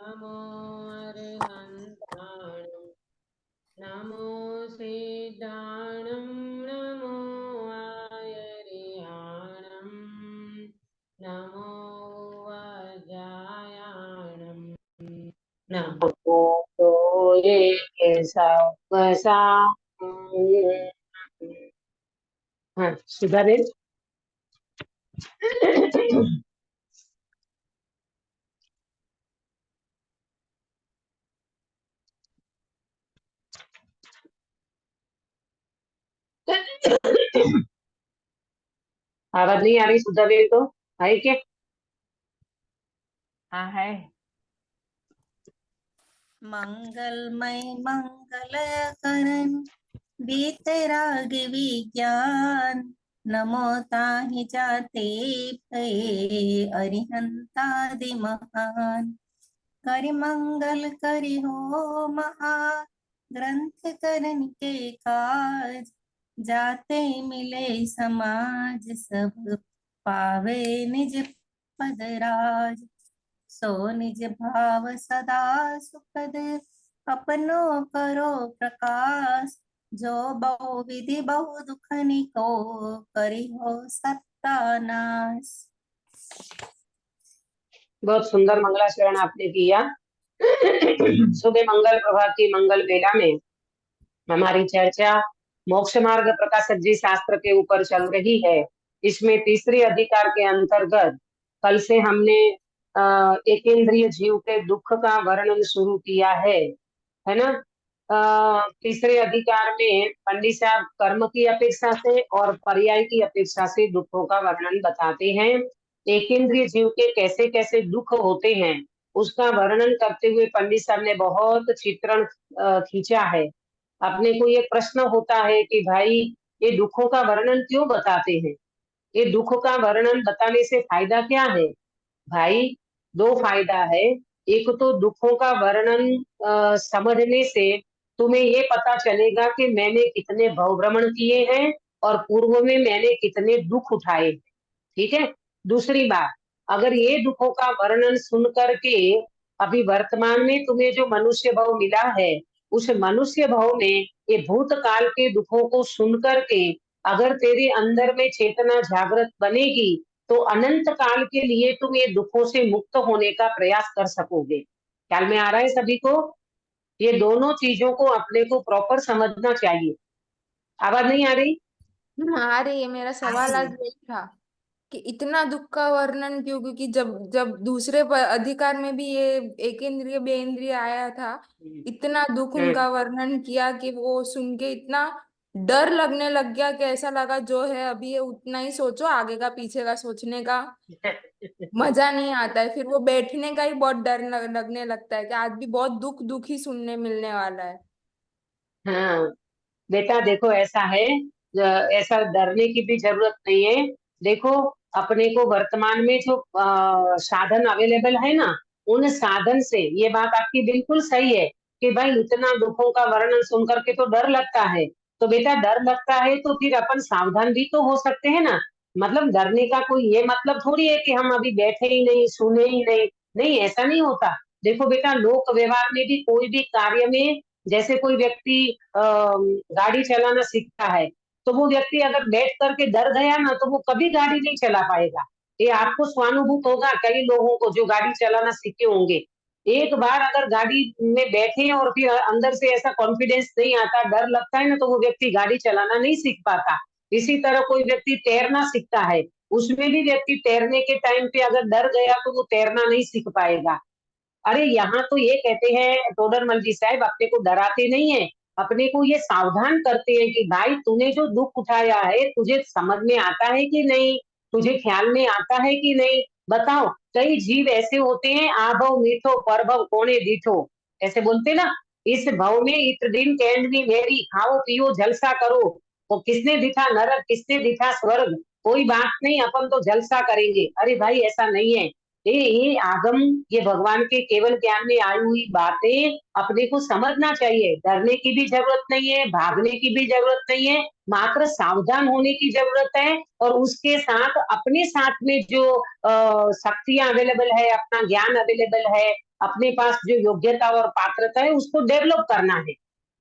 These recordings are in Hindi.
नमो अर्हन्ताणं नमो सिद्धाणं नमो आयर्याणं नमो वज्रायाणं नमो ये सवसा। हाँ सुधा बेन। आवाज नहीं आ रही सुधा बेन को? है क्या? हाँ है। मंगलमय मंगल करण बीतराग विज्ञान नमो ताहि जाते भये अरिहंतादि महान करि मंगल करि हो महा ग्रंथ करन के काज जाते मिले समाज सब पावे निज पद राज सो निज भाव सदा सुखद अपनो करो प्रकाश जो बहु विधि बहु दुख निको करि हो सत्यानाश। बहुत सुंदर मंगलाचरण आपने किया। सुबह मंगल प्रभा की मंगल बेला में हमारी चर्चा मोक्ष मार्ग प्रकाशक जी शास्त्र के ऊपर चल रही है। इसमें तीसरे अधिकार के अंतर्गत कल से हमने एकेंद्रिय जीव के दुख का वर्णन शुरू किया है ना। तीसरे अधिकार में पंडित साहब कर्म की अपेक्षा से और पर्याय की अपेक्षा से दुखों का वर्णन बताते हैं। एकेंद्रिय जीव के कैसे कैसे दुख होते हैं उसका वर्णन करते हुए पंडित साहब ने बहुत चित्रण खींचा है। अपने को ये प्रश्न होता है कि भाई ये दुखों का वर्णन क्यों बताते हैं? ये दुख का वर्णन बताने से फायदा क्या है? भाई दो फायदा है। एक तो दुखों का वर्णन समझने से तुम्हें ये पता चलेगा कि मैंने कितने भवभ्रमण किए हैं और पूर्व में मैंने कितने दुख उठाए। ठीक है। दूसरी बात, अगर ये दुखों का वर्णन सुन करके अभी वर्तमान में तुम्हें जो मनुष्य भाव मिला है उस मनुष्य भाव में ये भूतकाल के दुखों को सुन करके अगर तेरे अंदर में चेतना जागृत बनेगी तो अनंत काल के लिए तुम ये दुखों से मुक्त होने का प्रयास कर सकोगे। ख्याल में आ रहा है सभी को? ये दोनों चीजों को अपने को प्रॉपर समझना चाहिए। आवाज नहीं आ रही? हाँ आ रही है। मेरा सवाल आज यही था कि इतना दुख का वर्णन क्यों, क्योंकि जब जब दूसरे अधिकार में भी ये एक इंद्रिय बे इंद्रिय आया था, इतना दुख हम्म। उनका वर्णन किया कि वो सुन के इतना डर लगने लग गया कि ऐसा लगा जो है अभी ये उतना ही सोचो, आगे का पीछे का सोचने का मजा नहीं आता है। फिर वो बैठने का ही बहुत डर लगने लगता है कि आज भी बहुत दुख दुख ही सुनने मिलने वाला है। हाँ बेटा देखो ऐसा है, ऐसा डरने की भी जरूरत नहीं है। देखो अपने को वर्तमान में जो साधन अवेलेबल है ना उन साधन से ये बात आपकी बिल्कुल सही है कि भाई इतना दुखों का वर्णन सुन करके तो डर लगता है। तो बेटा डर लगता है तो फिर अपन सावधान भी तो हो सकते हैं ना। मतलब डरने का कोई ये मतलब थोड़ी है कि हम अभी बैठे ही नहीं सुने ही नहीं। नहीं ऐसा नहीं होता। देखो बेटा लोक व्यवहार में भी कोई भी कार्य में जैसे कोई व्यक्ति गाड़ी चलाना सीखता है तो वो व्यक्ति अगर बैठ करके डर गया ना तो वो कभी गाड़ी नहीं चला पाएगा। ये आपको स्वानुभूत होगा कई लोगों को जो गाड़ी चलाना सीखे होंगे। एक बार अगर गाड़ी में बैठे और फिर अंदर से ऐसा कॉन्फिडेंस नहीं आता, डर लगता है ना, तो वो व्यक्ति गाड़ी चलाना नहीं सीख पाता। इसी तरह कोई व्यक्ति तैरना सीखता है, उसमें भी व्यक्ति तैरने के टाइम पे अगर डर गया तो वो तैरना नहीं सीख पाएगा। अरे यहाँ तो ये कहते हैं टोडरमल जी साहब अपने को डराते नहीं है, अपने को ये सावधान करते हैं कि भाई तूने जो दुख उठाया है तुझे समझ में आता है कि नहीं, तुझे ख्याल में आता है कि नहीं, बताओ। कई जीव ऐसे होते हैं आभव मीठो परभव कोणे दीठो, ऐसे बोलते ना। इस भव में इत दिन कैंडनी मेरी खाओ पियो जलसा करो। तो किसने दिखा नरक, किसने दिखा स्वर्ग, कोई बात नहीं अपन तो जलसा करेंगे। अरे भाई ऐसा नहीं है। ये आगम, ये भगवान के केवल ज्ञान में आई हुई बातें अपने को समझना चाहिए। डरने की भी जरूरत नहीं है, भागने की भी जरूरत नहीं है, मात्र सावधान होने की जरूरत है। और उसके साथ अपने साथ में जो शक्तियां अवेलेबल है, अपना ज्ञान अवेलेबल है, अपने पास जो योग्यता और पात्रता है उसको डेवलप करना है।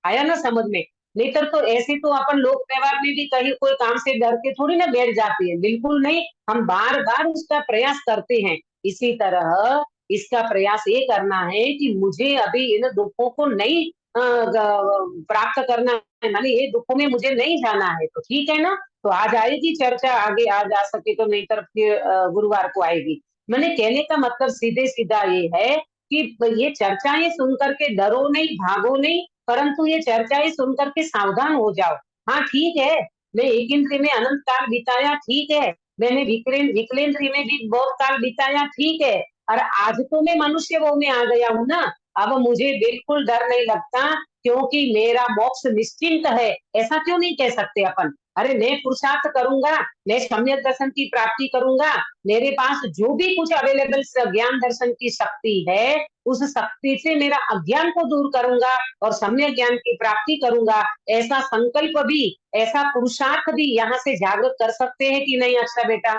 आया ना समझ में? नहीं तो ऐसे तो अपन लोक व्यवहार में भी कहीं कोई काम से डर के थोड़ी ना बैठ जाते हैं, बिल्कुल नहीं, हम बार बार उसका प्रयास करते हैं। इसी तरह इसका प्रयास ये करना है कि मुझे अभी इन दुखों को नहीं प्राप्त करना है, माने ये दुखों में मुझे नहीं जाना है, तो ठीक है ना। तो आज आएगी चर्चा, आगे आ जा सके तो, नहीं तरफ के गुरुवार को आएगी। मैंने कहने का मतलब सीधे सीधा ये है कि ये चर्चाएं सुन करके डरो नहीं, भागो नहीं, परंतु ये चर्चाएं सुन करके सावधान हो जाओ। हाँ ठीक है, मैं एक इंद्रिय में अनंत काल बिताया, ठीक है, मैंने विकलेंद्रिय में भी बहुत काल बिताया, ठीक है, और आज तो मैं मनुष्य वो में आ गया हूँ ना, अब मुझे बिल्कुल डर नहीं लगता, क्योंकि मेरा मोक्ष निश्चिंत है। ऐसा क्यों नहीं कह सकते अपन? अरे मैं पुरुषार्थ करूंगा, मैं सम्यक दर्शन की प्राप्ति करूंगा, मेरे पास जो भी कुछ अवेलेबल ज्ञान दर्शन की शक्ति है, उस शक्ति से मेरा अज्ञान को दूर करूंगा और सम्यक ज्ञान की प्राप्ति करूंगा, ऐसा संकल्प भी, ऐसा पुरुषार्थ भी यहाँ से जागृत कर सकते हैं कि नहीं अक्षा बेटा?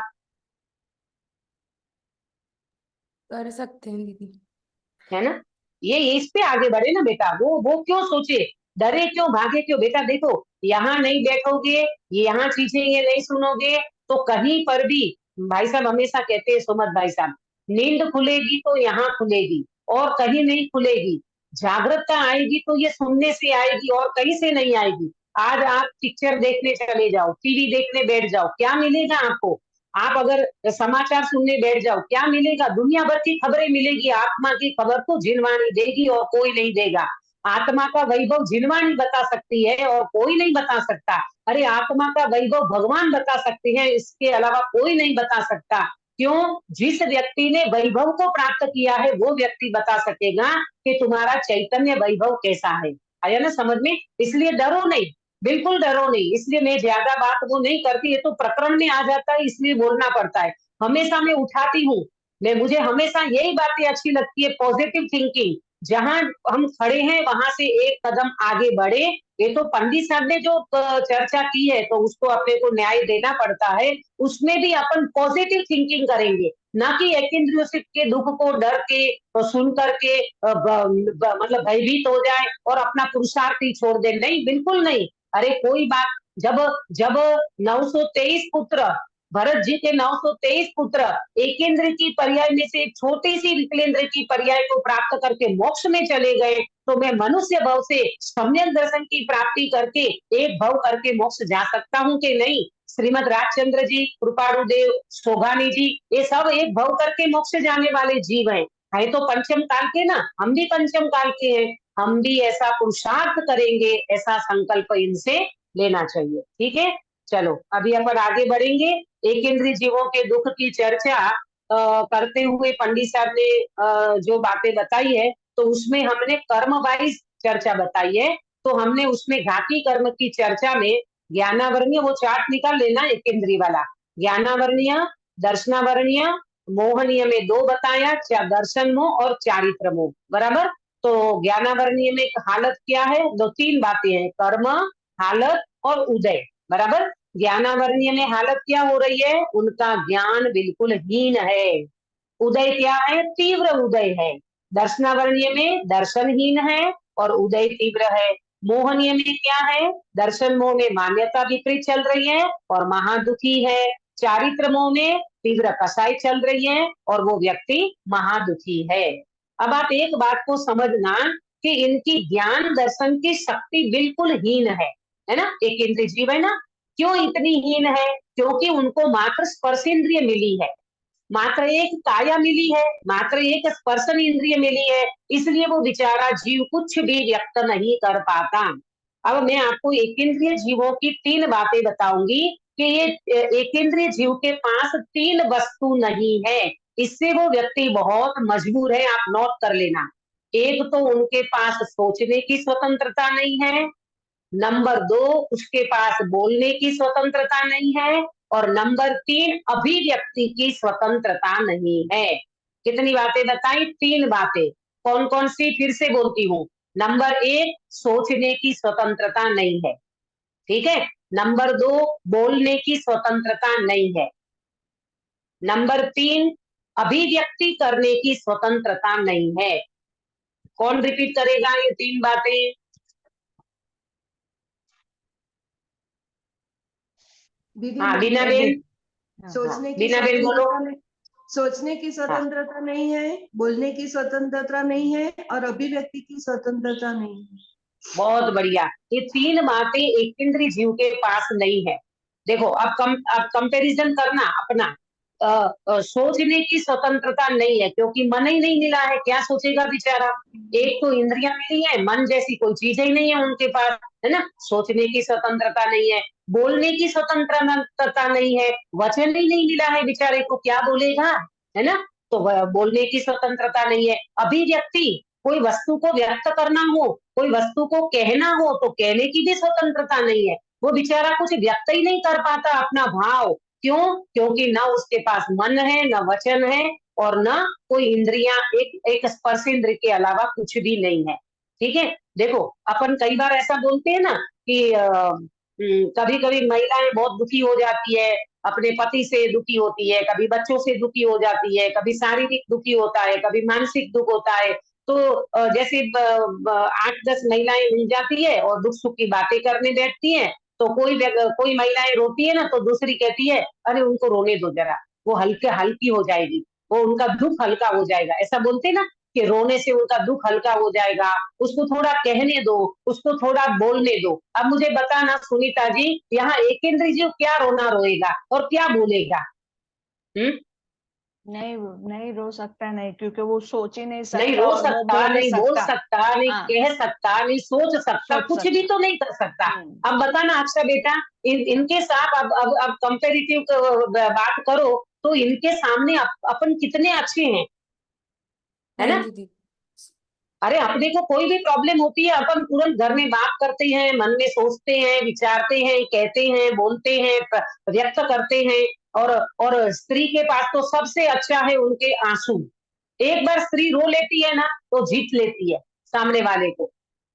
कर सकते हैं दीदी। है ना? ये इस पे आगे बढ़े ना बेटा, वो क्यों सोचे, डरे क्यों, भागे क्यों? बेटा देखो, यहाँ नहीं बैठोगे, यहाँ चीजें ये नहीं सुनोगे, तो कहीं पर भी, भाई साहब हमेशा कहते हैं, सुमत भाई साहब, नींद खुलेगी तो यहाँ खुलेगी और कहीं नहीं खुलेगी। जागरूकता आएगी तो ये सुनने से आएगी और कहीं से नहीं आएगी। आज आप पिक्चर देखने चले जाओ, टीवी देखने बैठ जाओ, क्या मिलेगा आपको? आप अगर समाचार सुनने बैठ जाओ, क्या मिलेगा? दुनिया भर की खबरें मिलेगी, आत्मा की खबर तो जिनवाणी देगी और कोई नहीं देगा। आत्मा का वैभव जिनवाणी बता सकती है और कोई नहीं बता सकता। अरे आत्मा का वैभव भगवान बता सकते हैं, इसके अलावा कोई नहीं बता सकता। क्यों? जिस व्यक्ति ने वैभव को प्राप्त किया है वो व्यक्ति बता सकेगा कि तुम्हारा चैतन्य वैभव कैसा है। आया ना समझ में? इसलिए डरो नहीं, बिल्कुल डरो नहीं। इसलिए मैं ज्यादा बात वो नहीं करती, ये तो प्रकरण में आ जाता है, इसलिए बोलना पड़ता है। हमेशा मैं उठाती हूँ, मुझे हमेशा यही बातें अच्छी लगती है, पॉजिटिव थिंकिंग। जहां हम खड़े हैं वहां से एक कदम आगे बढ़े। ये तो पंडित साहब ने जो चर्चा की है तो उसको अपने को न्याय देना पड़ता है, उसमें भी अपन पॉजिटिव थिंकिंग करेंगे, ना कि एक इंद्रियों से के दुख को डर के सुन करके मतलब भयभीत हो जाए और अपना पुरुषार्थ ही छोड़ दे। नहीं, बिल्कुल नहीं। अरे कोई बात, जब जब 923 पुत्र, भरत जी के 923 पुत्र एकेंद्र की पर्याय में से एक छोटी सी विकलेंद्र की पर्याय को प्राप्त करके मोक्ष में चले गए, तो मैं मनुष्य भव से सम्यक दर्शन की प्राप्ति करके एक भव करके मोक्ष जा सकता हूँ कि नहीं? श्रीमद राजचंद्र जी, कृपाणुदेव, शोभानी जी, ये सब एक भव करके मोक्ष जाने वाले जीव हैं। है तो पंचम काल के ना, हम भी पंचम काल के हैं, हम भी ऐसा पुरुषार्थ करेंगे, ऐसा संकल्प इनसे लेना चाहिए। ठीक है, चलो अभी अपन आगे बढ़ेंगे। एक इंद्रिय जीवों के दुख की चर्चा करते हुए पंडित साहब ने जो बातें बताई है, तो उसमें हमने कर्म वाइज चर्चा बताई है। तो हमने उसमें घाती कर्म की चर्चा में ज्ञानावरणीय, वो चार्ट निकाल लेना एक इंद्रिय वाला, ज्ञानावरणीय, दर्शनावरणीय, मोहनीय में दो बताया, दर्शन मोह और चारित्र मोह, बराबर। तो ज्ञानावरणीय में हालत क्या है? दो तीन बातें हैं, कर्म, हालत और उदय, बराबर। ज्ञानावरणीय में हालत क्या हो रही है? उनका ज्ञान बिल्कुल हीन है। उदय क्या है? तीव्र उदय है। दर्शनावरणीय में दर्शनहीन है और उदय तीव्र है। मोहनीय में क्या है? दर्शन मोह में मान्यता विपरीत चल रही है और महादुखी है। चारित्र मोह में तीव्र कसाई चल रही है और वो व्यक्ति महादुखी है। अब आप एक बात को समझना कि इनकी ज्ञान दर्शन की शक्ति बिल्कुल हीन है ना? एक इंद्रिय जीव है ना, क्यों इतनी हीन है? क्योंकि उनको मात्र स्पर्श इंद्रिय मिली है, मात्र एक काया मिली है, मात्र एक स्पर्शन इंद्रिय मिली है, इसलिए वो बेचारा जीव कुछ भी व्यक्त नहीं कर पाता। अब मैं आपको एक इंद्रिय जीवों की तीन बातें बताऊंगी कि ये एक इंद्रिय जीव के पास तीन वस्तु नहीं है, इससे वो व्यक्ति बहुत मजबूर है, आप नोट कर लेना। एक तो उनके पास सोचने की स्वतंत्रता नहीं है, नंबर दो उसके पास बोलने की स्वतंत्रता नहीं है, और नंबर तीन अभिव्यक्ति की स्वतंत्रता नहीं है। कितनी बातें बताई? तीन बातें। कौन कौन सी? फिर से बोलती हूँ। नंबर एक, सोचने की स्वतंत्रता नहीं है, ठीक है। नंबर दो, बोलने की स्वतंत्रता नहीं है। नंबर तीन, अभिव्यक्ति करने की स्वतंत्रता नहीं है। कौन रिपीट करेगा ये 3 बातें? दीदी हाँ, मैं बीना बोल बेन। रही हाँ, सोचने की बीना बेन बोलो। स्वतंत्रता नहीं, सोचने की हाँ, स्वतंत्रता नहीं है, बोलने की स्वतंत्रता नहीं है और अभिव्यक्ति की स्वतंत्रता नहीं है। बहुत बढ़िया। ये 3 बातें एक इंद्रिय जीव के पास नहीं है। देखो अब कंपैरिजन करना अपना। सोचने की स्वतंत्रता नहीं है क्योंकि मन ही नहीं मिला है, क्या सोचेगा बेचारा। एक तो इंद्रियां मिली है, मन जैसी कोई चीज ही नहीं है उनके पास, है ना। सोचने की स्वतंत्रता नहीं है, बोलने की स्वतंत्रता नहीं है, वचन ही नहीं मिला है बेचारे को, क्या बोलेगा, है ना। तो बोलने की स्वतंत्रता नहीं है। अभिव्यक्ति, कोई वस्तु को व्यक्त करना हो, कोई वस्तु को कहना हो तो कहने की भी स्वतंत्रता नहीं है। वो बेचारा कुछ व्यक्त ही नहीं कर पाता अपना भाव। क्यों? क्योंकि ना उसके पास मन है, ना वचन है, और ना कोई इंद्रियां, एक स्पर्श इंद्र के अलावा कुछ भी नहीं है। ठीक है। देखो अपन कई बार ऐसा बोलते हैं ना कि कभी कभी महिलाएं बहुत दुखी हो जाती है, अपने पति से दुखी होती है, कभी बच्चों से दुखी हो जाती है, कभी शारीरिक दुखी होता है, कभी मानसिक दुख होता है। तो जैसे 8-10 महिलाएं मिल जाती है और दुख सुख की बातें करने बैठती हैं, तो कोई महिलाएं रोती है ना तो दूसरी कहती है अरे उनको रोने दो जरा, वो हल्की हो जाएगी, वो उनका दुख हल्का हो जाएगा, ऐसा बोलते हैं ना कि रोने से उनका दुख हल्का हो जाएगा, उसको थोड़ा कहने दो, उसको थोड़ा बोलने दो। अब मुझे बताना सुनीता जी, यहाँ एक इंद्रिय जीव क्या रोना रोएगा और क्या बोलेगा? हम्म। नहीं नहीं रो सकता, नहीं, क्योंकि वो सोच ही नहीं नहीं सकता रो और वो सकता, बोल ही नहीं बोल सकता। सकता, नहीं हाँ, कह सकता, नहीं सोच सकता, सोच कुछ भी सकता। तो नहीं कर सकता। हम्म। अब बताना अक्षय बेटा, इनके साथ अब कंपेरेटिव बात करो तो इनके सामने अपन कितने अच्छे हैं, है हाँ ना। दीदी। अरे अपने को कोई भी प्रॉब्लम होती है अपन तुरंत घर में बात करते हैं, मन में सोचते हैं, विचारते हैं, कहते हैं, बोलते हैं, व्यक्त करते हैं। और स्त्री के पास तो सबसे अच्छा है उनके आंसू। एक बार स्त्री रो लेती है ना तो जीत लेती है सामने वाले को,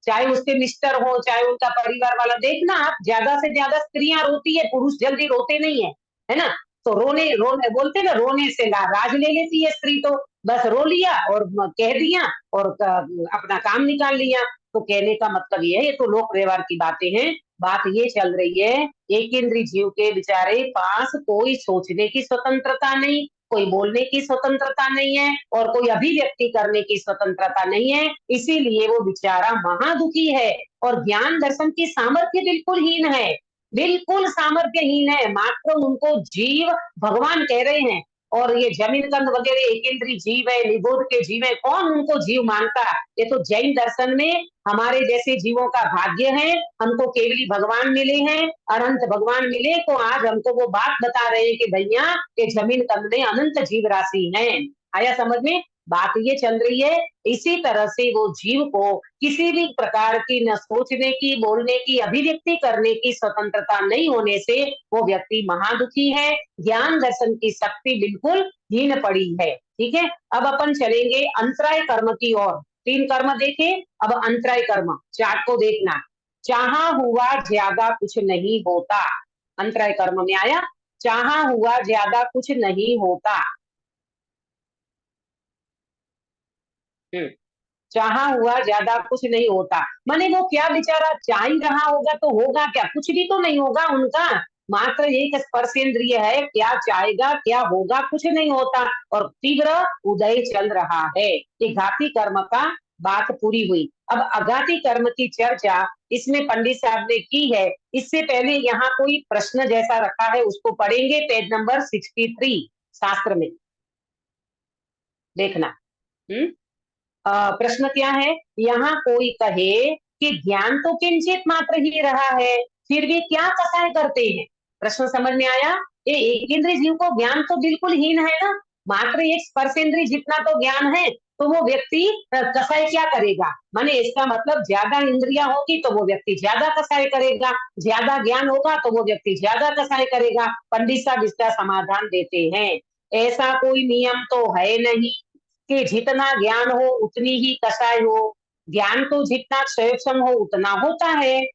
चाहे उसके मिस्टर हो, चाहे उनका परिवार वाला। देखना आप, ज्यादा से ज्यादा स्त्रियां रोती है, पुरुष जल्दी रोते नहीं है ना। तो रोने रोने बोलते ना, रोने से राज ले लेती है स्त्री तो। बस रो लिया और कह दिया और अपना काम निकाल लिया। तो कहने का मतलब ये है, ये तो लोक व्यवहार की बातें हैं। बात ये चल रही है, एक इंद्रिय जीव के बेचारे पास कोई सोचने की स्वतंत्रता नहीं, कोई बोलने की स्वतंत्रता नहीं है, और कोई अभिव्यक्ति करने की स्वतंत्रता नहीं है। इसीलिए वो बेचारा महादुखी है और ज्ञान दर्शन की सामर्थ्य बिल्कुल हीन है, बिल्कुल सामर्थ्यहीन है। मात्र उनको जीव भगवान कह रहे हैं। और ये जमीन कंद वगैरह एक इंद्रिय जीव है, निबोध के जीव है, कौन उनको जीव मानता है? ये तो जैन दर्शन में हमारे जैसे जीवों का भाग्य है, हमको केवली भगवान मिले हैं, अनंत भगवान मिले, तो आज हमको वो बात बता रहे हैं कि भैया ये जमीन कंद में अनंत जीव राशि है। आया समझ में? बात ये चल रही है। इसी तरह से वो जीव को किसी भी प्रकार की न सोचने की, बोलने की, अभिव्यक्ति करने की स्वतंत्रता नहीं होने से वो व्यक्ति महादुखी है, ज्ञान दर्शन की शक्ति बिल्कुल हीन पड़ी है। ठीक है। अब अपन चलेंगे अंतराय कर्म की ओर। 3 कर्म देखे, अब अंतराय कर्म चार्ट को देखना। चाहा हुआ ज्यादा कुछ नहीं होता, अंतराय कर्म में आया चाहा हुआ ज्यादा कुछ नहीं होता। चाहा हुआ ज्यादा कुछ नहीं होता, माने वो क्या बेचारा चाह ही रहा होगा तो होगा क्या? कुछ भी तो नहीं होगा उनका। मात्र एक स्पर्शेंद्रिय है, क्या चाहेगा क्या होगा, कुछ नहीं होता। और तीव्र उदय चल रहा है। ये घाती कर्म का बात पूरी हुई। अब अघाती कर्म की चर्चा इसमें पंडित साहब ने की है। इससे पहले यहाँ कोई प्रश्न जैसा रखा है, उसको पढ़ेंगे, पेज नंबर 63 शास्त्र में देखना। प्रश्न क्या है? यहाँ कोई कहे कि ज्ञान तो किंचित मात्र ही रहा है, फिर भी क्या कसाय करते हैं? प्रश्न समझ में आया? ये एक इंद्रिय जीव को ज्ञान तो बिल्कुल हीन है ना, मात्र एक स्पर्श इंद्रिय जितना तो ज्ञान है, तो वो व्यक्ति कसाय क्या करेगा? माने इसका मतलब ज्यादा इंद्रिया होगी तो वो व्यक्ति ज्यादा कसाय करेगा, ज्यादा ज्ञान होगा तो वो व्यक्ति ज्यादा कसाय करेगा। पंडित साहब इसका समाधान देते हैं, ऐसा कोई नियम तो है नहीं कि जितना ज्ञान हो उतनी ही कसाय हो। ज्ञान तो जितना क्षयक्षम हो उतना होता है?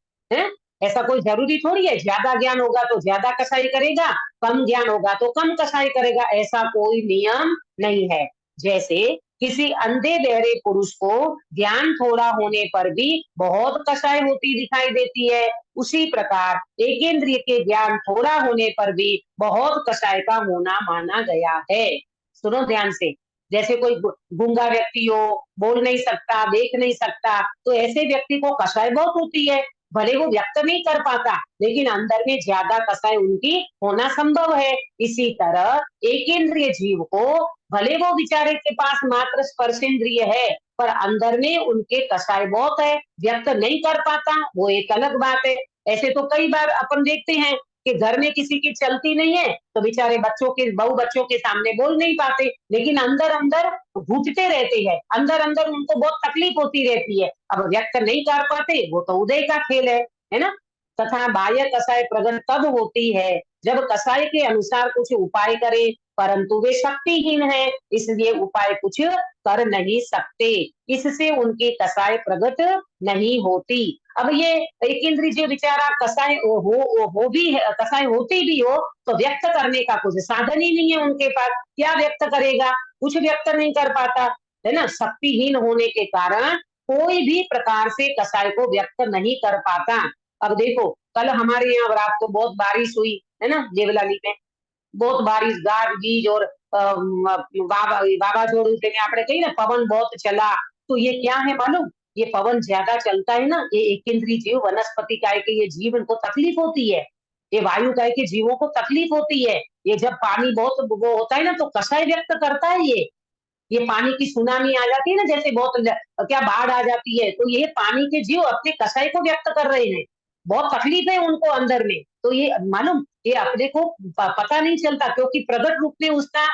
ऐसा कोई जरूरी थोड़ी है, ज्यादा ज्ञान होगा तो ज्यादा कसाई करेगा, कम ज्ञान होगा तो कम कसाई करेगा, ऐसा कोई नियम नहीं है। जैसे किसी अंधे बहरे पुरुष को ज्ञान थोड़ा होने पर भी बहुत कषाय होती दिखाई देती है, उसी प्रकार एकेंद्रिय के ज्ञान थोड़ा होने पर भी बहुत कषाय का होना माना गया है। सुनो ध्यान से, जैसे कोई गूंगा व्यक्ति हो, बोल नहीं सकता, देख नहीं सकता, तो ऐसे व्यक्ति को कषाय बहुत होती है। भले वो व्यक्त नहीं कर पाता, लेकिन अंदर में ज्यादा कषाय उनकी होना संभव है। इसी तरह एकेंद्रिय जीव को भले वो बेचारे के पास मात्र स्पर्शेंद्रिय है, पर अंदर में उनके कषाय बहुत है, व्यक्त नहीं कर पाता, वो एक अलग बात है। ऐसे तो कई बार अपन देखते हैं कि घर में किसी की चलती नहीं है, तो बेचारे बहू बच्चों के सामने बोल नहीं पाते, लेकिन अंदर अंदर घुटते रहते हैं, अंदर अंदर उनको बहुत तकलीफ होती रहती है। अब व्यक्त नहीं कर पाते, वो तो उदय का खेल है ना। तथा बाह्य कषाय प्रकट तब होती है जब कषाय के अनुसार कुछ उपाय करे, परंतु वे शक्तिहीन है, इसलिए उपाय कुछ कर नहीं सकते, इससे उनकी कषाय प्रकट नहीं होती। अब ये एकेंद्रिय जो बेचारा कषाय हो भी है, कषाय होती भी हो, तो व्यक्त करने का कुछ साधन ही नहीं है उनके पास, क्या व्यक्त करेगा, कुछ व्यक्त नहीं कर पाता, है ना। शक्तिहीन होने के कारण कोई भी प्रकार से कषाय को व्यक्त नहीं कर पाता। अब देखो, कल हमारे यहाँ रात को बहुत बारिश हुई है ना, देवलाली में बहुत बारिश, गाज और वावाझोड़ू જેને આપણે કહીએ ને, પવન बहुत चला, तो ये क्या है मालूम, ये पवन ज्यादा चलता है ना, ये एकेंद्रीय जीव वनस्पति काय के ये जीव इनको तकलीफ होती है, ये वायु काय के जीवों को तकलीफ होती है। ये जब पानी बहुत वो होता है ना, तो कषाय व्यक्त करता है ये पानी की सुनामी आ जाती है ना, जैसे बहुत क्या बाढ़ आ जाती है, तो ये पानी के जीव अपने कषाय को व्यक्त कर रहे हैं, बहुत तकलीफ है उनको अंदर में। तो ये मालूम, ये अपने को पता नहीं चलता, क्योंकि प्रकट रूप में उसका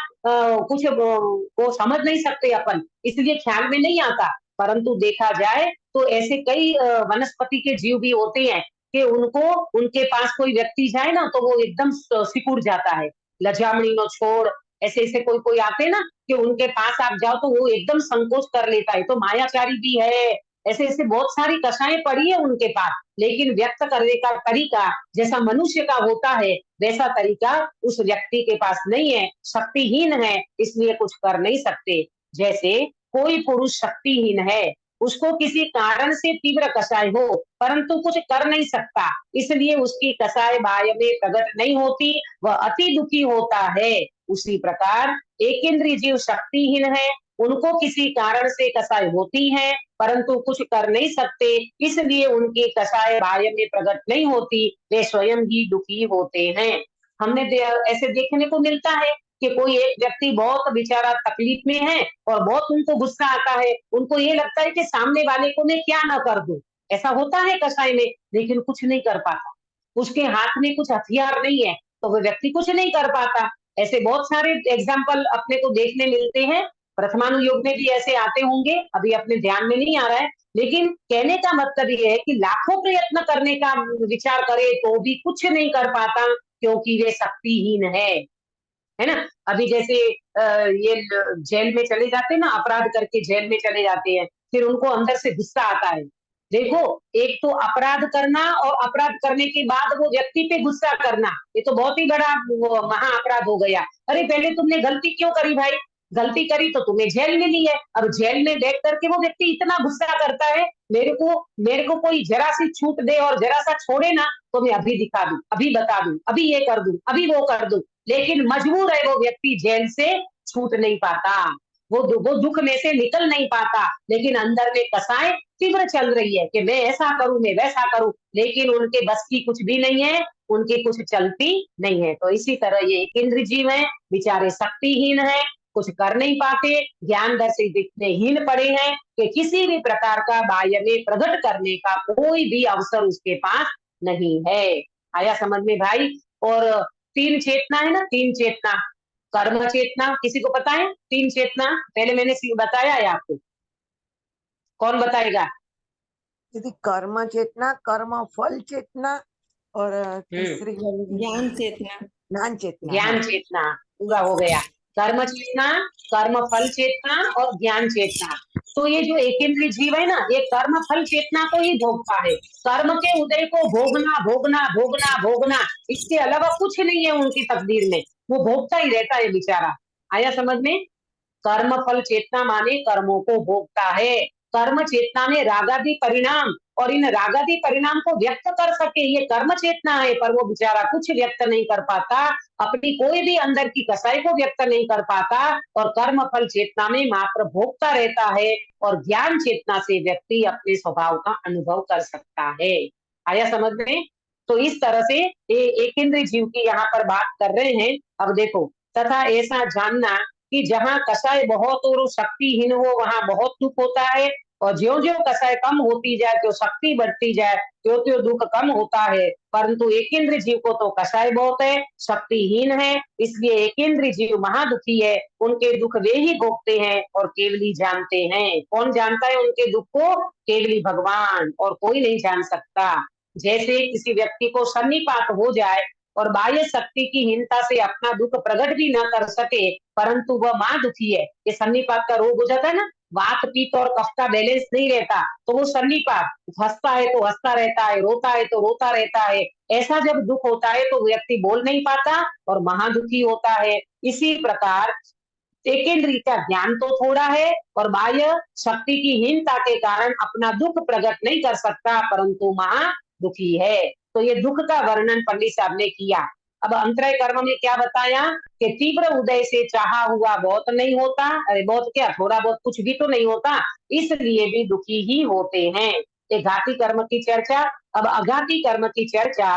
कुछ वो समझ नहीं सकते अपन, इसलिए ख्याल में नहीं आता। परंतु देखा जाए तो ऐसे कई वनस्पति के जीव भी होते हैं कि उनको, उनके पास कोई व्यक्ति जाए ना, तो वो एकदम सिकुड़ जाता है। लजामणी नो छोड़, ऐसे ऐसे कोई कोई आते हैं ना, कि उनके पास आप जाओ तो वो एकदम संकोच कर लेता है, तो मायाचारी भी है, ऐसे ऐसे बहुत सारी कषाएं पड़ी है उनके पास, लेकिन व्यक्त करने का तरीका जैसा मनुष्य का होता है, वैसा तरीका उस व्यक्ति के पास नहीं है, शक्तिहीन है, इसलिए कुछ कर नहीं सकते। जैसे कोई पुरुष शक्तिहीन है, उसको किसी कारण से तीव्र कषाय हो, परंतु कुछ कर नहीं सकता, इसलिए उसकी कषाय बाह्य में प्रकट नहीं होती, वह अति दुखी होता है। उसी प्रकार एकेंद्रीय जीव शक्तिहीन है, उनको किसी कारण से कषाय होती है, परंतु कुछ कर नहीं सकते, इसलिए उनकी कषाय बाह्य में प्रकट नहीं होती, वे स्वयं ही दुखी होते हैं। हमने ऐसे देखने को मिलता है कि कोई एक व्यक्ति बहुत बेचारा तकलीफ में है और बहुत उनको गुस्सा आता है, उनको ये लगता है कि सामने वाले को मैं क्या ना कर दूं, ऐसा होता है कषाय में, लेकिन कुछ नहीं कर पाता, उसके हाथ में कुछ हथियार नहीं है, तो वो व्यक्ति कुछ नहीं कर पाता। ऐसे बहुत सारे एग्जाम्पल अपने को देखने मिलते हैं, प्रथमानुयोग में भी ऐसे आते होंगे, अभी अपने ध्यान में नहीं आ रहा है, लेकिन कहने का मतलब ये है कि लाखों प्रयत्न करने का विचार करे तो भी कुछ नहीं कर पाता, क्योंकि वे शक्तिहीन है ना। अभी जैसे ये जेल में चले जाते हैं ना, अपराध करके जेल में चले जाते हैं, फिर उनको अंदर से गुस्सा आता है। देखो, एक तो अपराध करना और अपराध करने के बाद वो व्यक्ति पे गुस्सा करना, ये तो बहुत ही बड़ा महा अपराध हो गया। अरे पहले तुमने गलती क्यों करी भाई, गलती करी तो तुम्हें जेल में ली है, अब जेल में बैठ करके वो व्यक्ति इतना गुस्सा करता है, मेरे को कोई जरा सी छूट दे और जरा सा छोड़े ना, तो मैं अभी दिखा दूं, अभी बता दूं, अभी ये कर दूं, अभी वो कर दूं, लेकिन मजबूर है वो व्यक्ति, जेल से छूट नहीं पाता, वो दुख में से निकल नहीं पाता, लेकिन अंदर में कषाय तीव्र चल रही है कि मैं ऐसा करूं, मैं वैसा करूं, लेकिन उनके बस की कुछ भी नहीं है, उनकी कुछ चलती नहीं है। तो इसी तरह ये इंद्र जीव है, बेचारे शक्तिहीन है, कुछ कर नहीं पाते, ज्ञान दर से इतने हीन पड़े हैं कि किसी भी प्रकार का बाह्य में प्रकट करने का कोई भी अवसर उसके पास नहीं है। आया समझ में भाई। और तीन चेतना है ना, तीन चेतना, कर्म चेतना, किसी को पता है तीन चेतना, पहले मैंने बताया है आपको, कौन बताएगा? यदि कर्म चेतना, कर्म फल चेतना और तीसरी ज्ञान चेतना, ज्ञान चेतना। ज्ञान चेतना पूरा हो गया, कर्म चेतना, कर्म फल चेतना और ज्ञान चेतना। तो ये जो एकेंद्रीय जीव है ना, ये कर्म फल चेतना को ही भोगता है, कर्म के उदय को भोगना भोगना भोगना भोगना, इसके अलावा कुछ नहीं है उनकी तकदीर में, वो भोगता ही रहता है बेचारा। आया समझ में? कर्म फल चेतना माने कर्मों को भोगता है। कर्म चेतना में रागादि परिणाम और इन रागादि परिणाम को व्यक्त कर सके, ये कर्म चेतना है, पर वो बेचारा कुछ व्यक्त नहीं कर पाता, अपनी कोई भी अंदर की कसाई को व्यक्त नहीं कर पाता और कर्म फल चेतना में मात्र भोगता रहता है और ज्ञान चेतना से व्यक्ति अपने स्वभाव का अनुभव कर सकता है। आया समझ में? तो इस तरह से ये एक इंद्रिय जीव की यहाँ पर बात कर रहे हैं। अब देखो, तथा ऐसा जानना कि जहाँ कसाई बहुत और शक्तिहीन हो वहां बहुत दुख होता है और ज्यो ज्यो कसाई कम होती जाए तो शक्ति बढ़ती जाए त्यों त्यों दुख कम होता है। परंतु एक इंद्रिय जीव को तो कसाई बहुत है, शक्तिहीन है, इसलिए एक इंद्रिय जीव महादुखी है। उनके दुख वे ही भोगते हैं और केवली जानते हैं। कौन जानता है उनके दुख को? केवली भगवान, और कोई नहीं जान सकता। जैसे किसी व्यक्ति को सन्निपात हो जाए और बाह्य शक्ति की हीनता से अपना दुख प्रकट भी न कर सके, परंतु वह मां दुखी है। ये सन्निपात का रोग हो जाता है ना, वात पित्त और कफ का बैलेंस नहीं रहता तो वो सन्निपात, हंसता है तो हंसता रहता है, रोता है तो रोता रहता है। ऐसा जब दुख होता है तो व्यक्ति बोल नहीं पाता और महादुखी होता है। इसी प्रकार सेकेंडरी का ज्ञान तो थोड़ा है और बाह्य शक्ति की हीनता के कारण अपना दुख प्रकट नहीं कर सकता, परंतु महा दुखी है। तो ये दुख का वर्णन पंडित साहब ने किया। अब अंतरय कर्म में क्या बताया कि तीव्र उदय से चाहा हुआ बहुत नहीं होता, अरे बहुत क्या, थोड़ा बहुत कुछ भी तो नहीं होता, इसलिए भी दुखी ही होते हैं। ये घाती कर्म की चर्चा। अब अघाती कर्म की चर्चा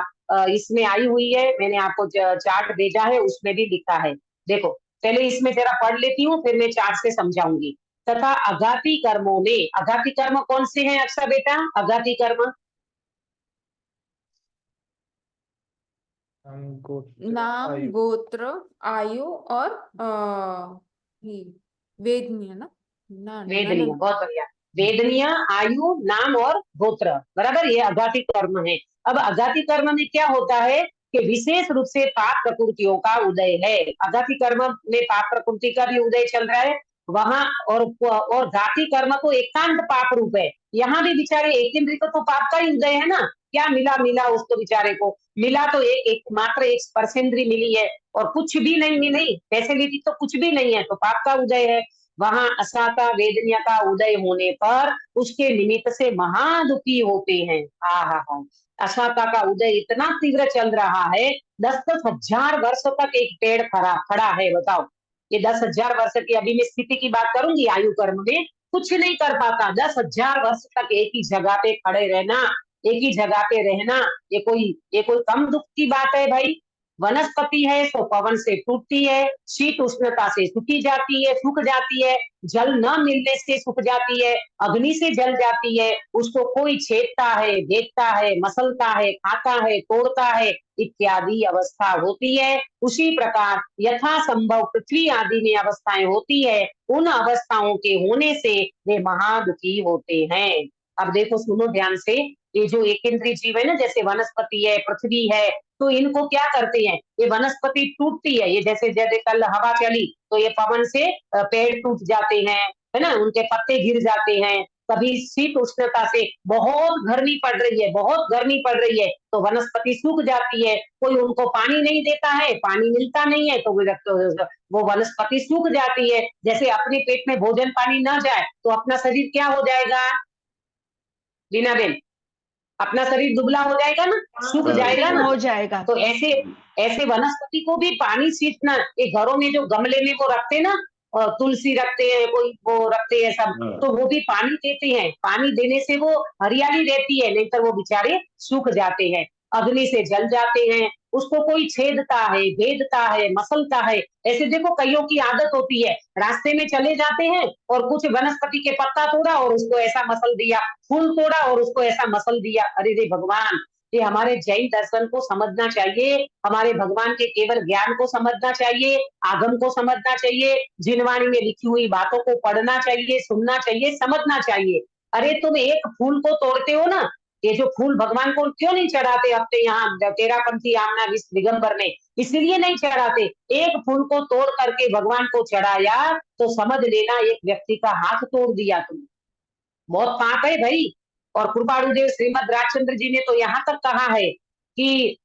इसमें आई हुई है, मैंने आपको चार्ट भेजा है, उसमें भी लिखा है। देखो पहले इसमें जरा पढ़ लेती हूँ, फिर मैं चार्ट से समझाऊंगी। तथा अघाती कर्मों में, अघाती कर्म कौन से हैं अक्सर बेटा? अघाती कर्म नाम, गोत्र, आयु और वेदनीय है ना, वेदनीय, बहुत बढ़िया। वेदनीय, आयु, नाम और गोत्र, बराबर, ये अघाती कर्म है। अब अघाती कर्म में क्या होता है कि विशेष रूप से पाप प्रकृतियों का उदय है। अघाती कर्म में पाप प्रकृति का भी उदय चल रहा है वहां, और घाती कर्म तो एकांत पाप रूप है। यहाँ भी बेचारे एक इंद्रिय को तो पाप का ही उदय है ना। क्या मिला? मिला उसको बेचारे को मिला तो एक मात्र एक स्पर्शेंद्री मिली है और कुछ भी नहीं मिली, फैसिलिटी तो कुछ भी नहीं है, तो पाप का उदय है। वहां असाता वेदनीय का उदय होने पर उसके निमित्त से महादुखी होते हैं। हा, असाता का उदय इतना तीव्र चल रहा है, 10-10 हजार वर्ष तक एक पेड़ खड़ा है। बताओ, ये 10,000 वर्ष की अभी मैं स्थिति की बात करूंगी। आयु कर्म में कुछ नहीं कर पाता, 10,000 वर्ष तक एक ही जगह पे खड़े रहना, एक ही जगह पे रहना, ये कोई कम दुख की बात है भाई? वनस्पति है तो पवन से टूटती है, शीत उष्णता से सूख जाती है, जल न मिलने से सूख जाती है, अग्नि से जल जाती है, उसको कोई छेदता है, देखता है, मसलता है, खाता है, तोड़ता है, इत्यादि अवस्था होती है। उसी प्रकार यथा संभव पृथ्वी आदि में अवस्थाएं होती है, उन अवस्थाओं के होने से वे महादुखी होते हैं। अब देखो, सुनो ध्यान से, ये जो एक इंद्रिय जीव है ना, जैसे वनस्पति है, पृथ्वी है, तो इनको क्या करते हैं, ये वनस्पति टूटती है, ये जैसे जैसे कल हवा चली तो ये पवन से पेड़ टूट जाते हैं, है ना, उनके पत्ते गिर जाते हैं। कभी शीत उष्णता से बहुत गर्मी पड़ रही है, बहुत गर्मी पड़ रही है तो वनस्पति सूख जाती है, कोई उनको पानी नहीं देता है, पानी मिलता नहीं है तो वो वनस्पति सूख जाती है। जैसे अपने पेट में भोजन पानी न जाए तो अपना शरीर क्या हो जाएगा लीना बेन? अपना शरीर दुबला हो जाएगा ना, सूख जाएगा ना। हो जाएगा। तो ऐसे ऐसे वनस्पति को भी पानी सींचना, ये घरों में जो गमले में वो रखते ना, तुलसी रखते हैं, कोई वो रखते हैं सब, तो वो भी पानी देते हैं, पानी देने से वो हरियाली रहती है, नहीं तो वो बेचारे सूख जाते हैं, अग्नि से जल जाते हैं। उसको कोई छेदता है, भेदता है, मसलता है। ऐसे देखो कईयों की आदत होती है, रास्ते में चले जाते हैं और कुछ वनस्पति के पत्ता तोड़ा और उसको ऐसा मसल दिया, फूल तोड़ा और उसको ऐसा मसल दिया। अरे रे भगवान, ये हमारे जैन दर्शन को समझना चाहिए, हमारे भगवान के केवल ज्ञान को समझना चाहिए, आगम को समझना चाहिए, जिनवाणी में लिखी हुई बातों को पढ़ना चाहिए, सुनना चाहिए, समझना चाहिए। अरे तुम एक फूल को तोड़ते हो ना, ये जो फूल भगवान को क्यों नहीं चढ़ाते अपने यहाँ तेरापंथी आमना दिगंबर में? इसलिए नहीं चढ़ाते। एक फूल को तोड़ करके भगवान को चढ़ाया तो समझ लेना एक व्यक्ति का हाथ तोड़ दिया तुमने, बहुत पाप है भाई। और कृपाणुदेव श्रीमद राजचंद्र जी ने तो यहाँ तक कहा है कि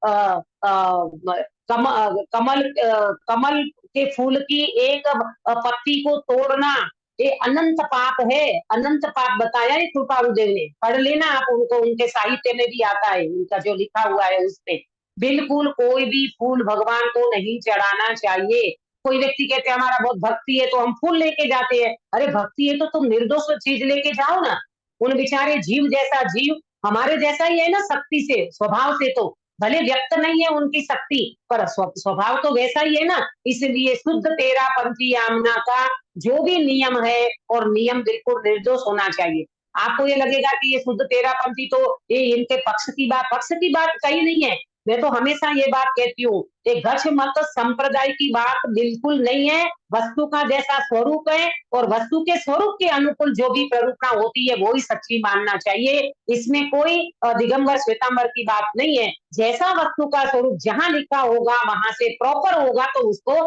कमल के फूल की एक पत्ती को तोड़ना ये अनंत पाप है, अनंत पाप बताया है कृपालुदेव ने। पढ़ लेना आप उनको, उनके साहित्य में भी आता है, उनका जो लिखा हुआ है उसमें। बिल्कुल कोई भी फूल भगवान को नहीं चढ़ाना चाहिए। कोई व्यक्ति कहते हैं हमारा बहुत भक्ति है तो हम फूल लेके जाते हैं। अरे भक्ति है तो तुम निर्दोष चीज लेके जाओ ना। उन बेचारे जीव जैसा जीव हमारे जैसा ही है ना, शक्ति से स्वभाव से तो भले व्यक्त नहीं है उनकी शक्ति, पर स्वभाव तो वैसा ही है ना। इसलिए शुद्ध तेरा पंथी आमना का जो भी नियम है, और नियम बिल्कुल निर्दोष होना चाहिए। आपको ये लगेगा कि ये शुद्ध तेरा पंथी तो ये इनके पक्ष की बात कही नहीं है। मैं तो हमेशा ये बात कहती हूँ, ये गच्छ मत संप्रदाय की बात बिल्कुल नहीं है। वस्तु का जैसा स्वरूप है और वस्तु के स्वरूप के अनुकूल जो भी प्ररूपता होती है वो ही सच्ची मानना चाहिए। इसमें कोई दिगंबर श्वेतांबर की बात नहीं है। जैसा वस्तु का स्वरूप जहां लिखा होगा वहां से प्रॉपर होगा तो उसको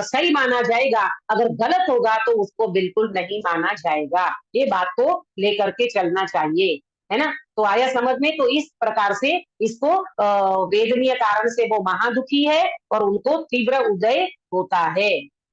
सही माना जाएगा, अगर गलत होगा तो उसको बिल्कुल नहीं माना जाएगा। ये बात को लेकर के चलना चाहिए, है ना। तो आया समझ में। तो इस प्रकार से इसको वेदनीय कारण से वो महादुखी है और उनको तीव्र उदय होता है।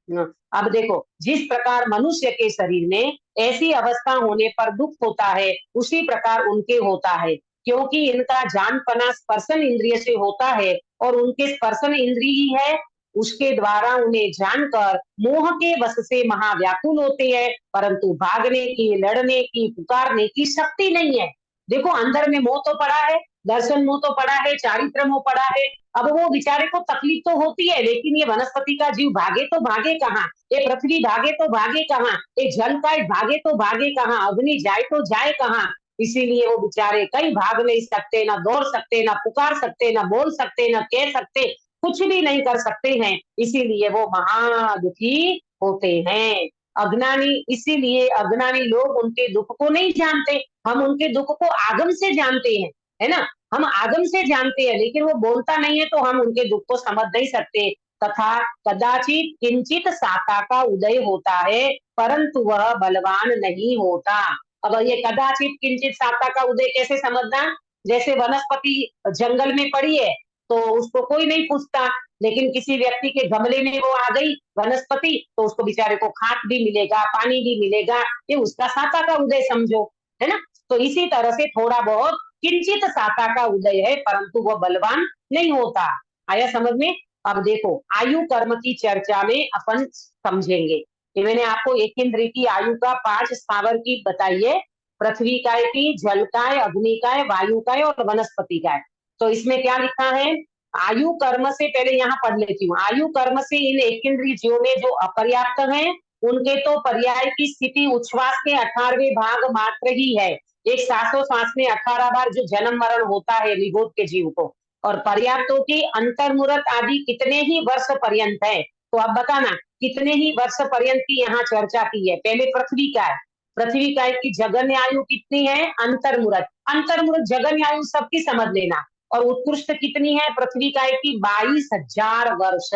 अब देखो, जिस प्रकार मनुष्य के शरीर में ऐसी अवस्था होने पर दुख होता है उसी प्रकार उनके होता है, क्योंकि इनका जानपना स्पर्शन इंद्रिय से होता है और उनके स्पर्शन इंद्रिय ही है, उसके द्वारा उन्हें जानकर मोह के वश से महाव्याकुल होते हैं, परंतु भागने की, लड़ने की, पुकारने की शक्ति नहीं है। देखो अंदर में मोह तो पड़ा है, दर्शन मोह तो पड़ा है, चारित्र मोह पड़ा है। अब वो बेचारे को तकलीफ तो होती है, लेकिन ये वनस्पति का जीव भागे तो भागे कहाँ, ये पृथ्वी भागे तो भागे कहाँ, ये जल का भागे तो भागे कहाँ, अग्नि जाए तो जाए कहाँ। इसीलिए वो बेचारे कहीं भाग नहीं सकते, ना दौड़ सकते, ना पुकार सकते, ना बोल सकते, ना कह सकते, कुछ भी नहीं कर सकते हैं। इसीलिए वो महादुखी होते हैं। अज्ञानी, इसीलिए अज्ञानी लोग उनके दुख को नहीं जानते। हम उनके दुख को आगम से जानते हैं, है ना। हम आगम से जानते हैं, लेकिन वो बोलता नहीं है तो हम उनके दुख को समझ नहीं सकते। तथा कदाचित किंचित शाखा का उदय होता है, परंतु वह बलवान नहीं होता। अब ये कदाचित किंचित शाखा का उदय कैसे समझना, जैसे वनस्पति जंगल में पड़ी है तो उसको कोई नहीं पूछता, लेकिन किसी व्यक्ति के गमले में वो आ गई वनस्पति तो उसको बेचारे को खाद भी मिलेगा, पानी भी मिलेगा, ये उसका शाखा का उदय समझो, है ना। तो इसी तरह से थोड़ा बहुत किंचित शाखा का उदय है, परंतु वह बलवान नहीं होता। आया समझ में। अब देखो, आयु कर्म की चर्चा में अपन समझेंगे। ये मैंने आपको एक इंद्रिय की आयु का 5 स्थावर की बताई है, पृथ्वी काय की, जल काय, अग्नि काय, वायु काय और वनस्पति काय। तो इसमें क्या लिखा है, आयु कर्म से, पहले यहाँ पढ़ लेती हूँ। आयु कर्म से इन एक इंद्रिय जीवों में जो अपर्याप्त हैं उनके तो पर्याय की स्थिति उच्छ्वास के 18वें भाग मात्र ही है। एक श्वास में 18 बार जो जन्म मरण होता है विभूत के जीव को, और पर्याप्तों की अंतर्मुरत आदि कितने ही वर्ष पर्यंत है। तो अब बताना कितने ही वर्ष पर्यंत की यहाँ चर्चा की है। पहले पृथ्वी का है, पृथ्वी का की जगन्य आयु कितनी है, अंतर्मुरत, अंतर्मुरत जगन्य आयु सबकी समझ लेना। और उत्कृष्ट कितनी है पृथ्वी काय की, 22,000 वर्ष।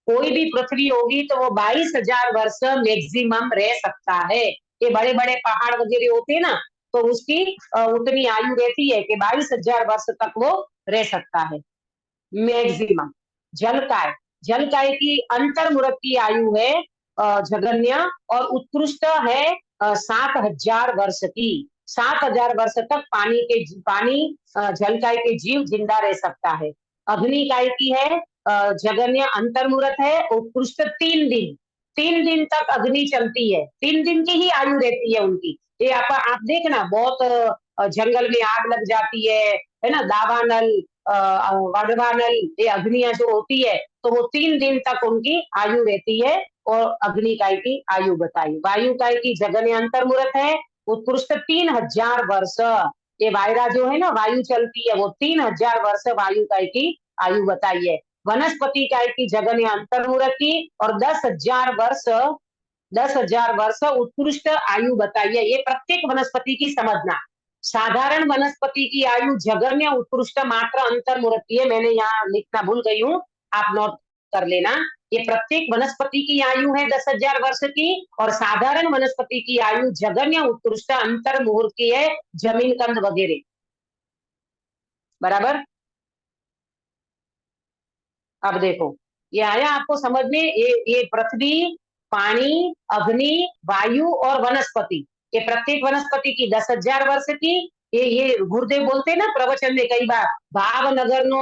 कोई भी पृथ्वी होगी तो वो 22,000 वर्ष मैक्सिमम रह सकता है। ये बड़े बड़े पहाड़ वगैरह होते हैं ना, तो उसकी उतनी आयु रहती है कि 22,000 वर्ष तक वो रह सकता है मैक्सिमम। जल काय, जल काय की अंतर्मुरत की आयु है जगन्य, और उत्कृष्ट है 7,000 वर्ष की। 7,000 वर्ष तक पानी जल काय के जीव जिंदा रह सकता है। अग्नि काय की है जगन्य, अंतर्मुरत है, उत्कृष्ट 3 दिन, 3 दिन तक अग्नि चलती है, 3 दिन की ही आयु रहती है उनकी। ये आप देखना, बहुत जंगल में आग लग जाती है ना, दावानल, वाडवानल, ये अग्नियां जो होती है तो वो 3 दिन तक उनकी आयु रहती है। और अग्नि काय की आयु बताई। वायु काय की जगन्य अंतर्मुरत है, उत्कृष्ट 3,000 वर्ष। ये वायरा जो है ना, वायु चलती है, वो 3,000 वर्ष वायु काय की आयु बताई है। वनस्पति काय की जगन्य अंतर्मुरत की और 10,000 वर्ष, 10,000 वर्ष उत्कृष्ट आयु बताई है। ये प्रत्येक वनस्पति की समझना। साधारण वनस्पति की आयु जगन्य, उत्कृष्ट, मात्र, अंतर्मुरत की है। मैंने यहाँ लिखना भूल गई हूँ, आप नोट कर लेना। ये प्रत्येक वनस्पति की आयु है 10,000 वर्ष की, और साधारण वनस्पति की आयु जगन्य, उत्कृष्ट, अंतर्मुहूर्त की है, जमीन कंद वगैरह। बराबर। अब देखो ये आया आपको समझ में, ये पृथ्वी, पानी, अग्नि, वायु और वनस्पति, ये प्रत्येक वनस्पति की 10,000 वर्ष की, ये गुरुदेव बोलते हैं ना प्रवचन में कई बार, भावनगर नो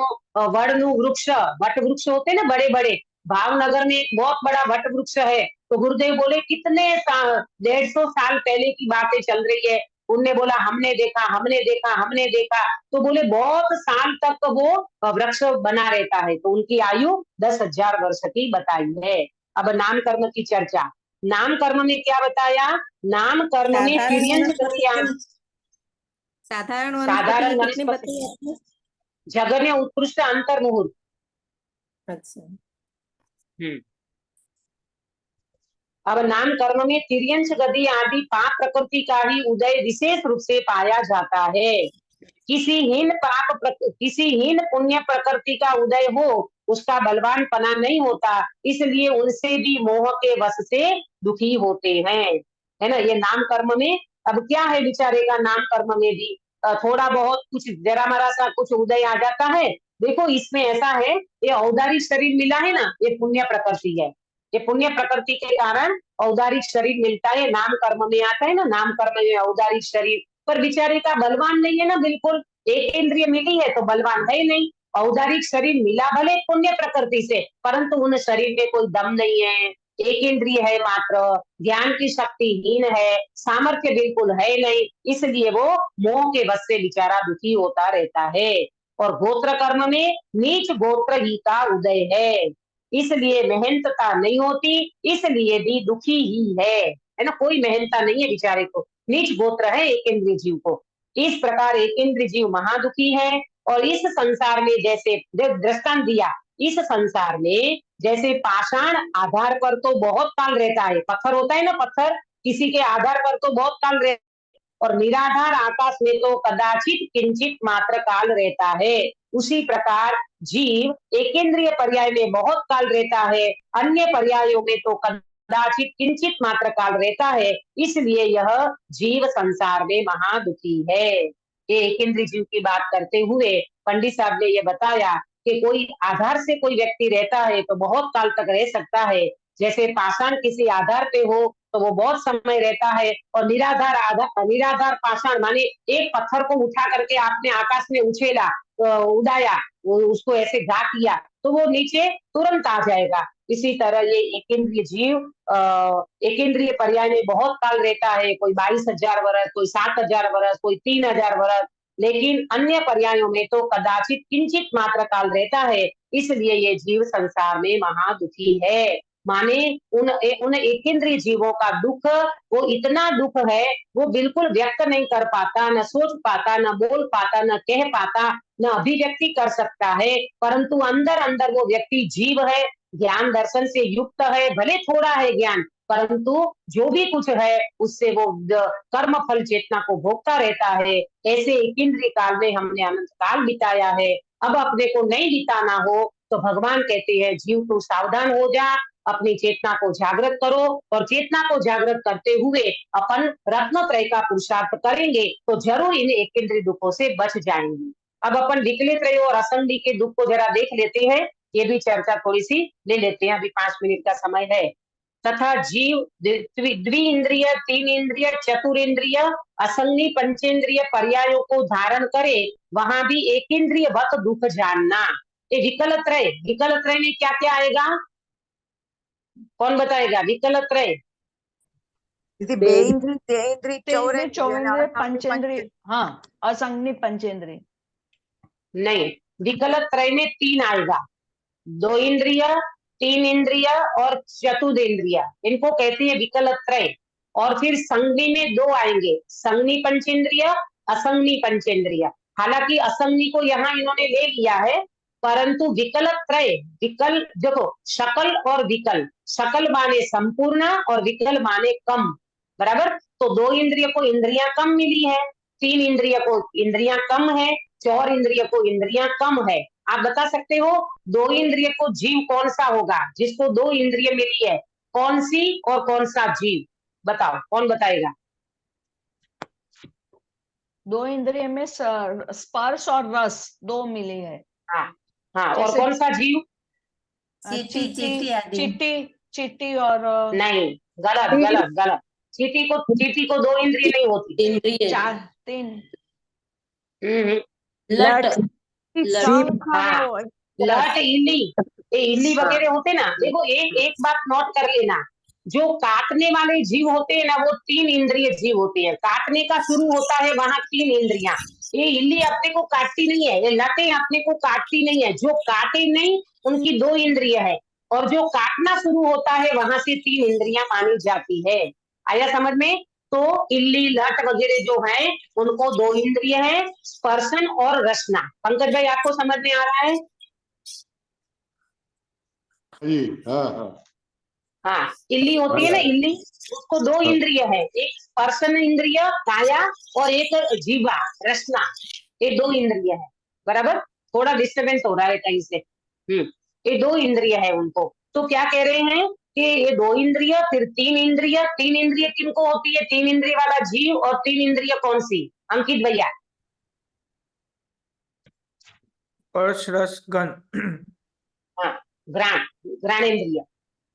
वड़नु वृक्ष, वट वृक्ष होते हैं ना बड़े बड़े, भावनगर में एक बहुत बड़ा वट वृक्ष है, तो गुरुदेव बोले कितने 150 साल पहले की बातें चल रही है, उनने बोला हमने देखा हमने देखा हमने देखा, तो बोले बहुत साल तक वो वृक्ष बना रहता है, तो उनकी आयु 10,000 वर्ष की बताई है। अब नाम कर्म की चर्चा, नाम कर्म में क्या बताया, नाम कर्म में साधारण तिर्यंच वनस्पति गति, की साधारण वनस्पति साधारण की कितनी वनस्पति, बताई आपने? जघन्य उत्कृष्ट अंतर्मुहूर्त। अच्छा, अब नाम कर्म में तिर्यंच गति आदि 5 प्रकृति का ही उदय विशेष रूप से पाया जाता है। किसी हीन पुण्य प्रकृति का उदय हो उसका बलवान पना नहीं होता, इसलिए उनसे भी मोह के वश से दुखी होते हैं, है ना। ये नाम कर्म में अब क्या है बेचारे का, नाम कर्म में भी थोड़ा बहुत कुछ जरा मरा सा कुछ उदय आ जाता है। देखो इसमें ऐसा है, ये औदारिक शरीर मिला है ना, ये पुण्य प्रकृति है, ये पुण्य प्रकृति के कारण औदारिक शरीर मिलता है, नाम कर्म में आता है ना, नाम कर्म में औदारिक शरीर, पर बेचारे का बलवान नहीं है ना, बिल्कुल एक इंद्रिय मिली है तो बलवान है नहीं, औदारिक शरीर मिला भले पुण्य प्रकृति से, परंतु उन शरीर में कोई दम नहीं है, एक इंद्रिय है मात्र, ज्ञान की शक्ति हीन है, सामर्थ्य बिल्कुल है नहीं, इसलिए वो मोह के वश से बेचारा दुखी होता रहता है। और गोत्र कर्म में नीच गोत्र ही का उदय है, इसलिए मेहनतता नहीं होती, इसलिए भी दुखी ही है ना, कोई मेहनता नहीं है बेचारे को, नीच गोत्र है एक इंद्रिय जीव को, इस प्रकार एक इंद्रिय जीव महादुखी है। और इस संसार में जैसे दृष्टांत दिया, इस संसार में जैसे पाषाण आधार पर तो बहुत काल रहता है, पत्थर होता है ना, पत्थर किसी के आधार पर तो बहुत काल रहता है, और निराधार आकाश में तो कदाचित किंचित मात्र काल रहता है, उसी प्रकार जीव एकेंद्रिय पर्याय में बहुत काल रहता है, अन्य पर्यायों में तो कदाचित किंचित मात्र काल रहता है, इसलिए यह जीव संसार में महादुखी है। ये एकेंद्रिय जीव की बात करते हुए पंडित साहब ने ये बताया कि कोई आधार से कोई व्यक्ति रहता है तो बहुत काल तक रह सकता है, जैसे पाषाण किसी आधार पे हो तो वो बहुत समय रहता है, और निराधार पाषाण माने एक पत्थर को उठा करके आपने आकाश में उछेला, उड़ाया, उसको ऐसे घा किया तो वो नीचे तुरंत आ जाएगा। इसी तरह ये एकेंद्रिय जीव एकेंद्रिय पर्याय में बहुत काल रहता है, कोई 22,000 वर्ष, कोई 7,000 वर्ष, कोई 3,000 वर्ष, लेकिन अन्य पर्यायों में तो कदाचित किंचित मात्र काल रहता है, इसलिए ये जीव संसार में महादुखी है। माने उन एकेंद्रिय जीवों का दुख, वो इतना दुख है वो बिल्कुल व्यक्त नहीं कर पाता, न सोच पाता, न बोल पाता, न कह पाता, न अभिव्यक्ति कर सकता है, परंतु अंदर अंदर वो व्यक्ति जीव है, ज्ञान दर्शन से युक्त है, भले थोड़ा है ज्ञान, परंतु जो भी कुछ है उससे वो कर्म फल चेतना को भोगता रहता है। ऐसे एकेंद्रिय काल में हमने अनंत काल बिताया है, अब अपने को नहीं बिताना हो तो भगवान कहते हैं जीव तू सावधान हो जा, अपनी चेतना को जागृत करो, और चेतना को जागृत करते हुए अपन रत्नत्रय का पुरुषार्थ करेंगे तो जरूर इन एकेंद्रिय दुखों से बच जाएंगे। अब अपन विकलित त्रय और असंधि के दुख को जरा देख लेते हैं, ये भी चर्चा थोड़ी सी ले लेते हैं, अभी 5 मिनट का समय है। तथा जीव द्विइंद्रिय, तीन इंद्रिय, चतुरेंद्रिय, असंगी पंचेंद्रिय पर्यायों को धारण करे, वहां भी एक इंद्रिय वत दुख जानना। ये विकल त्रय में क्या क्या आएगा, कौन बताएगा विकल त्रय? दीदी बेइंद्री तेइंद्री तेइंद्री चौइंद्री पंचेंद्री, चौरेंद्री हाँ, असंगनी पंचेंद्री। नहीं, विकल त्रय में 3 आएगा, 2 इंद्रिय, 3 इंद्रिय और चतुरेंद्रिय, इनको कहते हैं विकल त्रय। और फिर संगनी में 2 आएंगे, संगनी पंचेंद्रिय, असंगनी पंचेंद्रिय। हालांकि असंगनी को यहाँ इन्होंने ले लिया है, परंतु विकल त्रय, विकल देखो, शकल और विकल, शकल माने संपूर्ण और विकल माने कम, बराबर। तो 2 इंद्रिय को इंद्रियां कम मिली है, 3 इंद्रिय को इंद्रियां कम है, 4 इंद्रिय को इंद्रियां कम है। आप बता सकते हो 2 इंद्रिय को जीव कौन सा होगा, जिसको 2 इंद्रिय मिली है, कौन सी और कौन सा जीव, बताओ कौन बताएगा? 2 इंद्रिय में स्पर्श और रस 2 मिली है। हाँ हाँ, और जैसे कौन सा जीव? चीटी चीटी आदि चीटी चीटी और नहीं, गलत गलत गलत। चीटी को 2 इंद्रिय नहीं होती। इंद्रिय चार 3 हम्म। लट जीभ हाँ, लट, इल्ली, ये इल्ली वगैरह होते ना, देखो एक बात नोट कर लेना, जो काटने वाले जीव होते हैं ना वो 3 इंद्रिय जीव होते हैं। काटने का शुरू होता है वहां 3 इंद्रियां। ये इल्ली अपने को काटती नहीं है, ये लटें अपने को काटती नहीं है, जो काटे नहीं उनकी 2 इंद्रिय है, और जो काटना शुरू होता है वहां से 3 इंद्रियां मानी जाती है। आया समझ में? तो इल्ली लट वगैरह जो है उनको 2 इंद्रिय है, स्पर्शन और रसना। पंकज भाई आपको समझ में आ रहा है? जी हाँ हाँ हाँ, इल्ली होती है ना, इल्ली, उसको 2 इंद्रिय है, एक स्पर्शन इंद्रिय काया और एक जीवा रसना, ये 2 इंद्रिय है। बराबर? थोड़ा डिस्टरबेंस हो रहा है कहीं से। ये 2 इंद्रिय है उनको। तो क्या कह रहे हैं कि ये 2 इंद्रिय, फिर 3 इंद्रिय। 3 इंद्रिय किनको होती है? 3 इंद्रिय वाला जीव, और 3 इंद्रिय कौन सी? अंकित भैया। स्पर्श रस गंध। हाँ, घ्राण, घ्राणेन्द्रिय।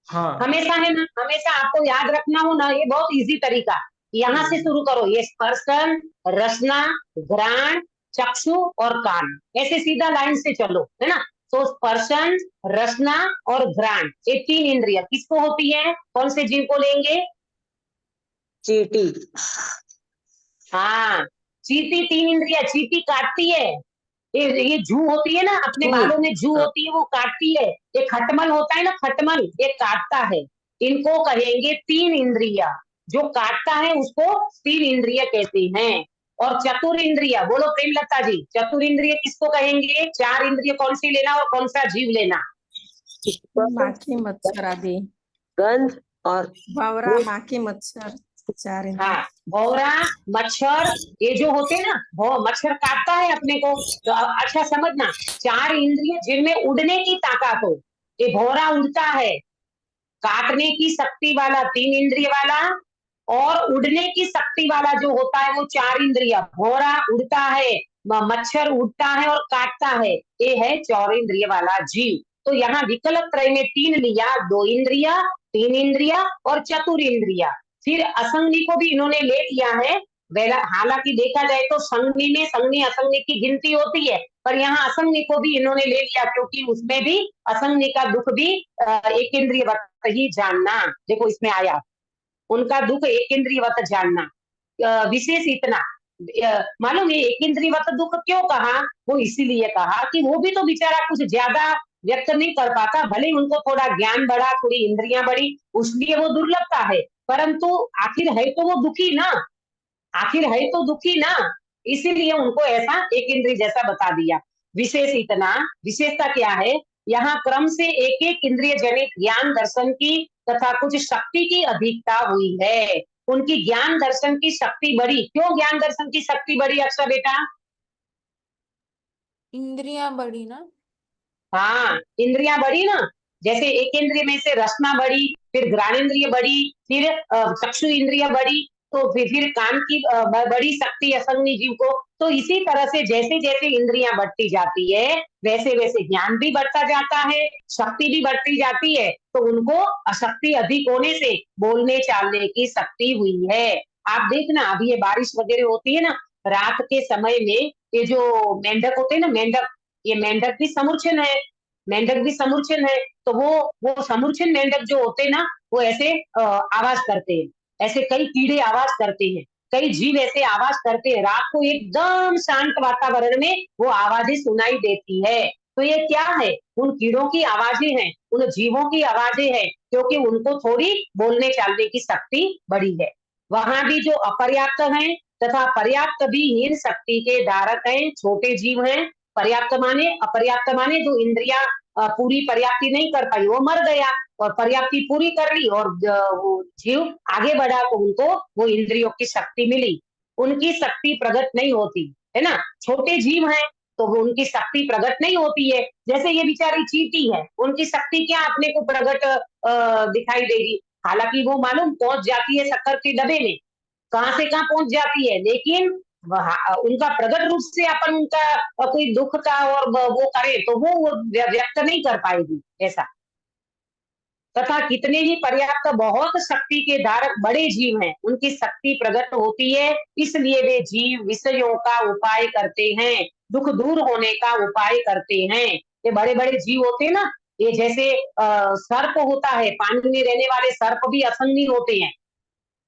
हाँ हमेशा है ना, हमेशा आपको याद रखना हो ना, ये बहुत इजी तरीका, यहाँ से शुरू करो, ये स्पर्शन, रसना, घ्राण, चक्षु और कान, ऐसे सीधा लाइन से चलो, है ना। तो स्पर्शन, रसना और घ्राण, ये 3 इंद्रिय किसको होती है? कौन से जीव को लेंगे? चीटी। हाँ, चीटी 3 इंद्रिय, चीटी काटती है। ये जू होती है ना, अपने बालों में जू होती है, वो काटती है। ये खटमल होता है ना, खटमल, ये काटता है। इनको कहेंगे 3 इंद्रिय। जो काटता है उसको 3 इंद्रिय कहते हैं। और चतुर इंद्रिय, बोलो प्रेमलता जी, चतुर इंद्रिय किसको कहेंगे? 4 इंद्रिय कौन सी लेना और कौन सा जीव लेना? माखी मच्छर आदि गंध और भंवरा माखी मच्छर 4 इंद्रिय। हाँ, भौरा, मच्छर, ये जो होते हैं ना, मच्छर काटता है अपने को। तो अच्छा समझना, 4 इंद्रिय जिनमें उड़ने की ताकत हो, ये भौरा उड़ता है। काटने की शक्ति वाला 3 इंद्रिय वाला, और उड़ने की शक्ति वाला जो होता है वो 4 इंद्रिय। भौरा उड़ता है, मच्छर उड़ता है और काटता है, ये है 4 इंद्रिय वाला जीव। तो यहाँ विकल्प त्रय में 3 लिया, 2 इंद्रिय, 3 इंद्रिय और चतुर इंद्रिय। फिर असंज्ञ को भी इन्होंने ले लिया है। हालांकि देखा जाए तो संज्ञ में संज्ञ असंज्ञ की गिनती होती है, पर यहाँ असंज्ञ को भी इन्होंने ले लिया, क्योंकि उसमें भी असंज्ञ का दुख भी एक इंद्रिय ही जानना। देखो इसमें आया, उनका दुख एक इंद्रियवत जानना। विशेष इतना मालूम है एक इंद्रियवत दुख क्यों कहा? वो इसीलिए कहा कि वो भी तो बेचारा कुछ ज्यादा व्यक्त नहीं कर पाता, भले उनको थोड़ा ज्ञान बढ़ा, थोड़ी इंद्रियां बढ़ी, उसलिए वो दुर्लभता है, परंतु आखिर है तो वो दुखी ना, आखिर है तो दुखी ना, इसीलिए उनको ऐसा एक इंद्रिय जैसा बता दिया। विशेष इतना, विशेषता क्या है? यहाँ क्रम से एक एक इंद्रिय जनित ज्ञान दर्शन की तथा कुछ शक्ति की अधिकता हुई है। उनकी ज्ञान दर्शन की शक्ति बढ़ी। क्यों ज्ञान दर्शन की शक्ति बढ़ी अक्षर बेटा? इंद्रियां बढ़ी ना। हाँ, इंद्रियां बढ़ी ना। जैसे एक इंद्रिय में से रसना बढ़ी, फिर घ्राणेन्द्रिय बढ़ी, फिर चक्षु इंद्रिय बढ़ी, तो फिर कान की बढ़ी शक्ति असंज्ञ जीव को। तो इसी तरह से जैसे जैसे इंद्रियां बढ़ती जाती है, वैसे वैसे ज्ञान भी बढ़ता जाता है, शक्ति भी बढ़ती जाती है, तो उनको शक्ति अधिक होने से बोलने चालने की शक्ति हुई है। आप देखना, अभी ये बारिश वगैरह होती है ना, रात के समय में ये जो मेंढक होते हैं ना, मेंढक, ये मेंढक भी समूर्छन है, मेंढक भी समूर्छन है। तो वो समूर्छन मेंढक जो होते हैं ना, वो ऐसे आवाज करते हैं, ऐसे कई कीड़े आवाज करते हैं, कई जीव ऐसे आवाज करते हैं, रात को एकदम शांत वातावरण में वो आवाजें सुनाई देती है। तो ये क्या है? उन कीड़ों की आवाजें हैं, उन जीवों की आवाजें हैं, क्योंकि उनको थोड़ी बोलने चालने की शक्ति बढ़ी है। वहां भी जो अपर्याप्त हैं तथा पर्याप्त भी हीन शक्ति के धारक हैं, छोटे जीव हैं। पर्याप्त माने, अपर्याप्त माने जो इंद्रिया पूरी पर्याप्ति नहीं कर पाई, वो मर गया, और पर्याप्ति पूरी कर ली और वो जीव आगे बढ़ा, तो उनको वो इंद्रियों की शक्ति मिली। उनकी शक्ति प्रकट नहीं होती है ना, छोटे जीव हैं तो वो उनकी शक्ति प्रकट नहीं होती है। जैसे ये बेचारी चींटी है, उनकी शक्ति क्या अपने को प्रकट दिखाई देगी? हालांकि वो मालूम पहुंच जाती है शक्कर के डब्बे में, कहां से कहां पहुंच जाती है, लेकिन उनका प्रकट रूप से अपन उनका कोई दुख का और वो करे तो वो व्यक्त नहीं कर पाएगी ऐसा। तथा कितने ही पर्याप्त बहुत शक्ति के धारक बड़े जीव हैं, उनकी शक्ति प्रकट होती है, इसलिए वे जीव विषयों का उपाय करते हैं, दुख दूर होने का उपाय करते हैं। ये बड़े बड़े जीव होते हैं ना, ये जैसे सर्प होता है, पानी में रहने वाले सर्प भी असंगी होते हैं।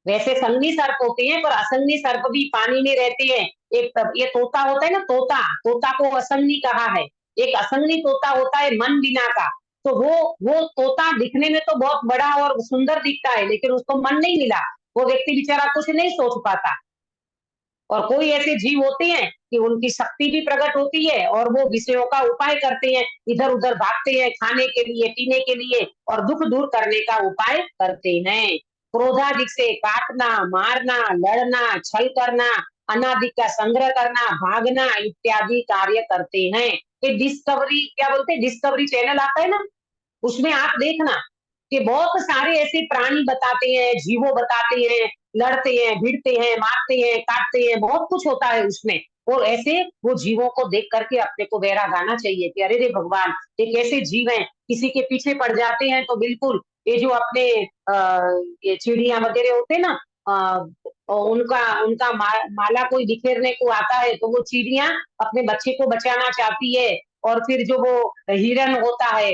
वैसे संगी सर्प होते हैं, पर असंगी सर्प भी पानी में रहते हैं। एक ये तोता होता है ना, तोता तोता को असंगी कहा है। एक असंगी तोता होता है मन बिना का, तो वो तोता दिखने में तो बहुत बड़ा और सुंदर दिखता है, लेकिन उसको मन नहीं मिला, वो व्यक्ति बेचारा कुछ नहीं सोच पाता। और कोई ऐसे जीव होते हैं कि उनकी शक्ति भी प्रकट होती है और वो विषयों का उपाय करते हैं, इधर उधर भागते हैं खाने के लिए पीने के लिए और दुख दूर करने का उपाय करते हैं। क्रोधाधिक से काटना, मारना, लड़ना, छल करना, अनादिक का संग्रह करना, भागना इत्यादि कार्य करते हैं। ये डिस्कवरी क्या बोलते हैं, डिस्कवरी चैनल आता है ना, उसमें आप देखना कि बहुत सारे ऐसे प्राणी बताते हैं, जीवो बताते हैं, लड़ते हैं, भिड़ते हैं, मारते हैं, काटते हैं, बहुत कुछ होता है उसमें। और ऐसे वो जीवों को देख करके अपने को वैराग आना चाहिए कि अरे रे भगवान, ये कैसे जीव हैं, किसी के पीछे पड़ जाते हैं तो बिल्कुल ये जो अपने ये चिड़िया वगैरह होते हैं ना, उनका उनका माला कोई बिखेरने को आता है तो वो चिड़िया अपने बच्चे को बचाना चाहती है। और फिर जो वो हिरन होता है,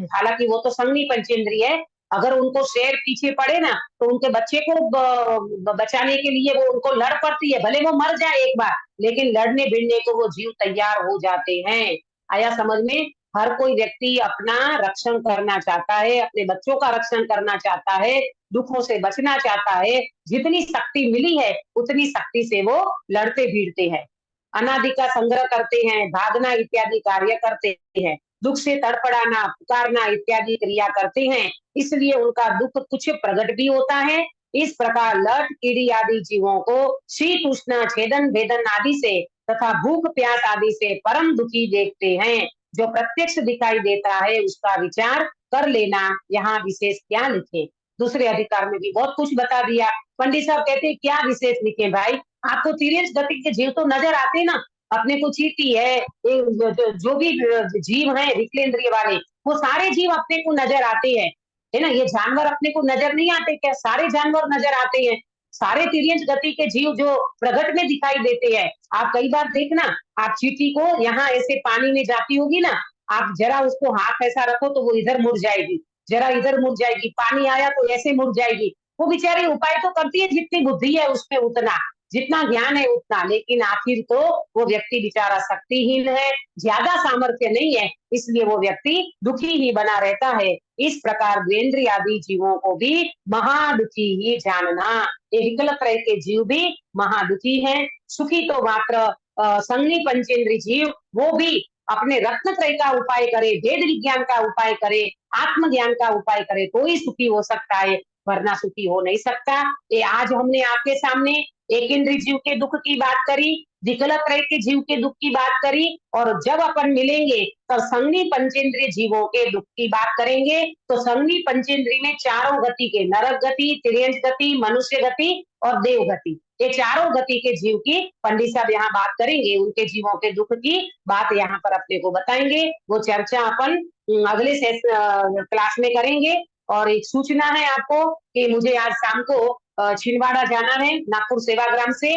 हालांकि वो तो संगी पंचेंद्रिय है, अगर उनको शेर पीछे पड़े ना तो उनके बच्चे को बचाने के लिए वो उनको लड़ पड़ती है, भले वो मर जाए एक बार, लेकिन लड़ने भिड़ने को वो जीव तैयार हो जाते हैं। आया समझ में? हर कोई व्यक्ति अपना रक्षण करना चाहता है, अपने बच्चों का रक्षण करना चाहता है, दुखों से बचना चाहता है, जितनी शक्ति मिली है उतनी शक्ति से वो लड़ते भिड़ते हैं, अनादि का संग्रह करते हैं, भागना इत्यादि कार्य करते हैं, दुख से तड़पड़ाना, पुकारना इत्यादि क्रिया करते हैं, इसलिए उनका दुख कुछ प्रकट भी होता है। इस प्रकार लट कीड़ी आदि जीवों को शीत उष्ण छेदन भेदन आदि से तथा भूख प्यास आदि से परम दुखी देखते हैं। जो प्रत्यक्ष दिखाई देता है उसका विचार कर लेना, यहाँ विशेष क्या लिखे। दूसरे अधिकार में भी बहुत कुछ बता दिया। पंडित साहब कहते हैं क्या विशेष लिखे भाई, आपको तिर्यंच गति के जीव तो नजर आते ना, अपने को चींटी है, जो भी जीव है विकलेंद्रिय वाले, वो सारे जीव अपने को नजर आते हैं, है ना। ये जानवर अपने को नजर नहीं आते क्या? सारे जानवर नजर आते हैं, सारे तिर्यंच गति के जीव जो प्रगट में दिखाई देते हैं। आप कई बार देखना, आप चींटी को यहाँ ऐसे पानी में जाती होगी ना, आप जरा उसको हाथ ऐसा रखो तो वो इधर मुड़ जाएगी, जरा इधर मुड़ जाएगी, पानी आया तो ऐसे मुड़ जाएगी। वो बेचारी उपाय तो करती है, जितनी बुद्धि है उसमें उतना, जितना ज्ञान है उतना, लेकिन आखिर तो वो व्यक्ति बेचारा शक्तिहीन है, ज्यादा सामर्थ्य नहीं है, इसलिए वो व्यक्ति दुखी ही बना रहता है। इस प्रकार द्वेंद्रिय आदि जीवों को भी महादुखी ही जानना। ये विकल त्रय के जीव भी महादुखी हैं। सुखी तो मात्र संगी पंचेंद्रिय जीव, वो भी अपने रत्न त्रय का उपाय करे, वेद विज्ञान का उपाय करे, आत्मज्ञान का उपाय करे तो ही सुखी हो सकता है, वरना सुखी हो नहीं सकता। ये आज हमने आपके सामने एक इंद्रिय जीव के दुख की बात करी, विकल त्रय के जीव के दुख की बात करी, और जब अपन मिलेंगे तो संगी पंचेंद्रिय जीवों के दुख की बात करेंगे। तो संगी पंचेंद्रिय में चारों गति के, नरक गति, तिर्यंच गति, मनुष्य गति और देव गति, ये चारों गति के जीव की पंडित साहब यहाँ बात करेंगे, उनके जीवों के दुख की बात यहाँ पर अपने को बताएंगे। वो चर्चा अपन अगले क्लास में करेंगे। और एक सूचना है आपको कि मुझे आज शाम को छिंदवाड़ा जाना है, नागपुर सेवाग्राम से।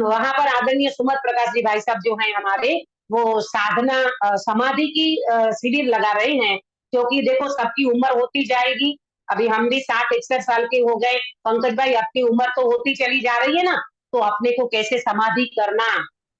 वहां पर आदरणीय सुमत प्रकाश जी भाई साहब जो हैं हमारे, वो साधना समाधि की शिविर लगा रहे हैं। क्योंकि देखो सबकी उम्र होती जाएगी, अभी हम भी 60-61 साल के हो गए, पंकज भाई आपकी उम्र तो होती चली जा रही है ना, तो अपने को कैसे समाधि करना,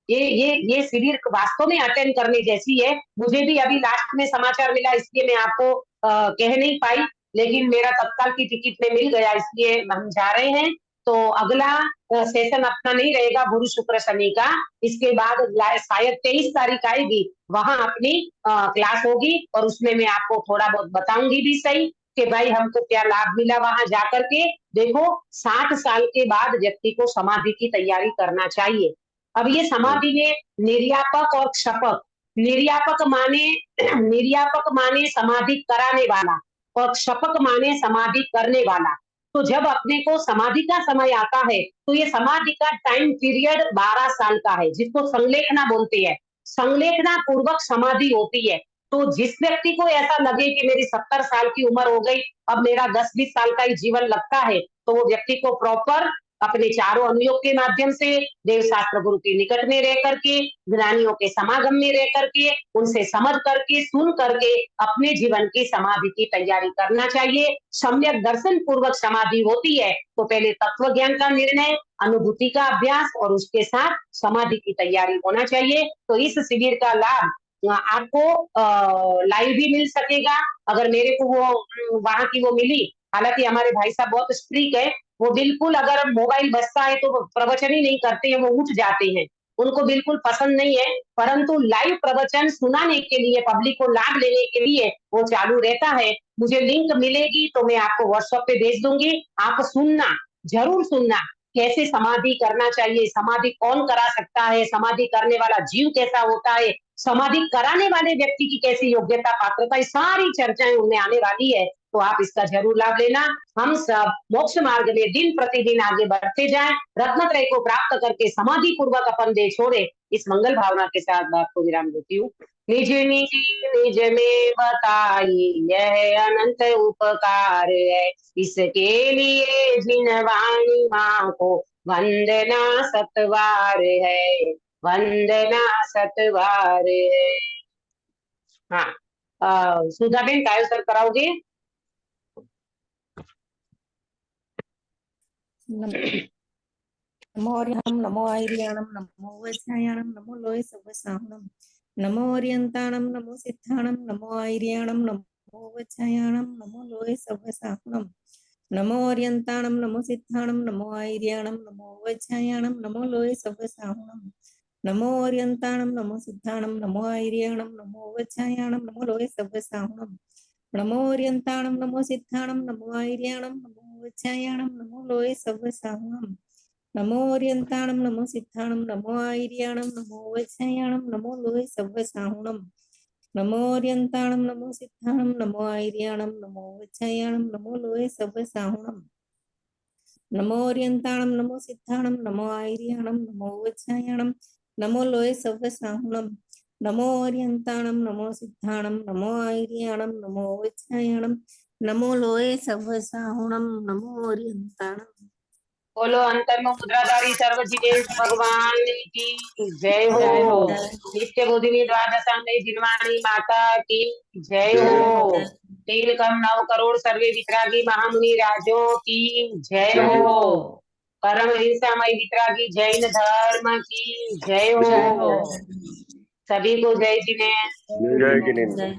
ये शिविर वास्तव में अटेंड करने जैसी है। मुझे भी अभी लास्ट में समाचार मिला, इसलिए मैं आपको कह नहीं पाई, लेकिन मेरा तत्काल की टिकट में मिल गया, इसलिए हम जा रहे हैं। तो अगला सेशन अपना नहीं रहेगा गुरु शुक्र शनि का, इसके बाद शायद 23 तारीख आएगी, वहां अपनी क्लास होगी, और उसमें मैं आपको थोड़ा बहुत बताऊंगी भी सही कि भाई हमको क्या लाभ मिला वहां जाकर के। देखो 60 साल के बाद व्यक्ति को समाधि की तैयारी करना चाहिए। अब ये समाधि में निर्यापक और क्षपक, निर्यापक माने समाधि कराने वाला, और क्षपक माने समाधि करने वाला। तो जब अपने को समाधि का समय आता है तो ये समाधि का टाइम पीरियड 12 साल का है, जिसको संलेखना बोलते हैं। संलेखना पूर्वक समाधि होती है। तो जिस व्यक्ति को ऐसा लगे कि मेरी 70 साल की उम्र हो गई, अब मेरा 10-20 साल का ही जीवन लगता है, तो वो व्यक्ति को प्रॉपर अपने चारों अनुयोग के माध्यम से देव शास्त्र गुरु के निकट में रह करके, ज्ञानियों के समागम में रह करके, उनसे समझ करके, सुन करके अपने जीवन की समाधि की तैयारी करना चाहिए। सम्यक दर्शन पूर्वक समाधि होती है तो पहले तत्व ज्ञान का निर्णय, अनुभूति का अभ्यास और उसके साथ समाधि की तैयारी होना चाहिए। तो इस शिविर का लाभ आपको लाइव भी मिल सकेगा। अगर मेरे को वो वहां की वो मिली, हालांकि हमारे भाई साहब बहुत स्ट्रिक्ट है, वो बिल्कुल अगर मोबाइल बजता है तो वो प्रवचन ही नहीं करते हैं, वो उठ जाते हैं, उनको बिल्कुल पसंद नहीं है। परंतु लाइव प्रवचन सुनाने के लिए, पब्लिक को लाभ लेने के लिए वो चालू रहता है। मुझे लिंक मिलेगी तो मैं आपको व्हाट्सएप पे भेज दूंगी, आप सुनना, जरूर सुनना। कैसे समाधि करना चाहिए, समाधि कौन करा सकता है, समाधि करने वाला जीव कैसा होता है, समाधि कराने वाले व्यक्ति की कैसी योग्यता पात्रता, ये सारी चर्चाएं उनमें आने वाली है। तो आप इसका जरूर लाभ लेना। हम सब मोक्ष मार्ग में दिन प्रतिदिन आगे बढ़ते जाएं, रत्नत्रय को प्राप्त करके समाधि पूर्वक अपन देह छोड़े, इस मंगल भावना के साथ बात को विराम देती हूँ। निज निज निज में बताई यह अनंत उपकार है, इसके लिए जिन वाणी माँ को वंदना सतवार है, वंदना सतवार है। हाँ, सुधाबेन काय सर कराओगे? नमो अर्यं नमो ऐर्याणं नमो वज्रायाणं नमो लोय सवसाहनं नमो अर्यन्ताणं नमो सिद्धाणं नमो ऐर्याणं नमो वज्रायाणं नमो लोय सवसाहनं नमो अर्यन्ताणं नमो सिद्धाणं नमो ऐर्याणं नमो वज्रायाणं नमो लोय सवसाहनं नमो अर्यन्ताणं नमो सिद्धाणं नमो ऐर्याणं नमो वज्रायाणं नमो लोय सवसाहनं नमो अर्यन्ताणं नमो सिद्धाणं नमो ऐर्याणं नमो वज्रायाणं नमो लोय सवसाहनं नमो अर्यन्ताणं नमो सिद्धाणं नमो ऐर्याणं नमो वज्रायाणं नमो लोय सवसाहनं नमो अर्यन्ताणं नमो सिद्धाणं नमो ऐर्याणं नमो वज्रायाणं नमो लोय सवसाहनं नमो अर्यन्ताणं नमो सिद्धाणं नमो ऐर्याणं नमो वज्रायाणं नमो लोय सवसाहनं नमो अर्यन्ताणं नमो सिद्धाणं नमो ऐर्याणं नमो वज्रायाणं नमो लोय सवसाहनं नमो अर्यन्ताणं। बोलो अंतर्मुख मुद्राधारी सर्व जिनेश भगवान की जय हो। जय हो। नित्य बोधिनी द्वादशांगे जिनवाणी माता की जय हो। तीन कम 9 करोड़ सर्वे वितरागी महामुनि राजों की जय हो। परम हिंसामय वितरागी जैन धर्म की जय जय हो। हो। सभी को जय जिनेश। जय जिनेंद्र।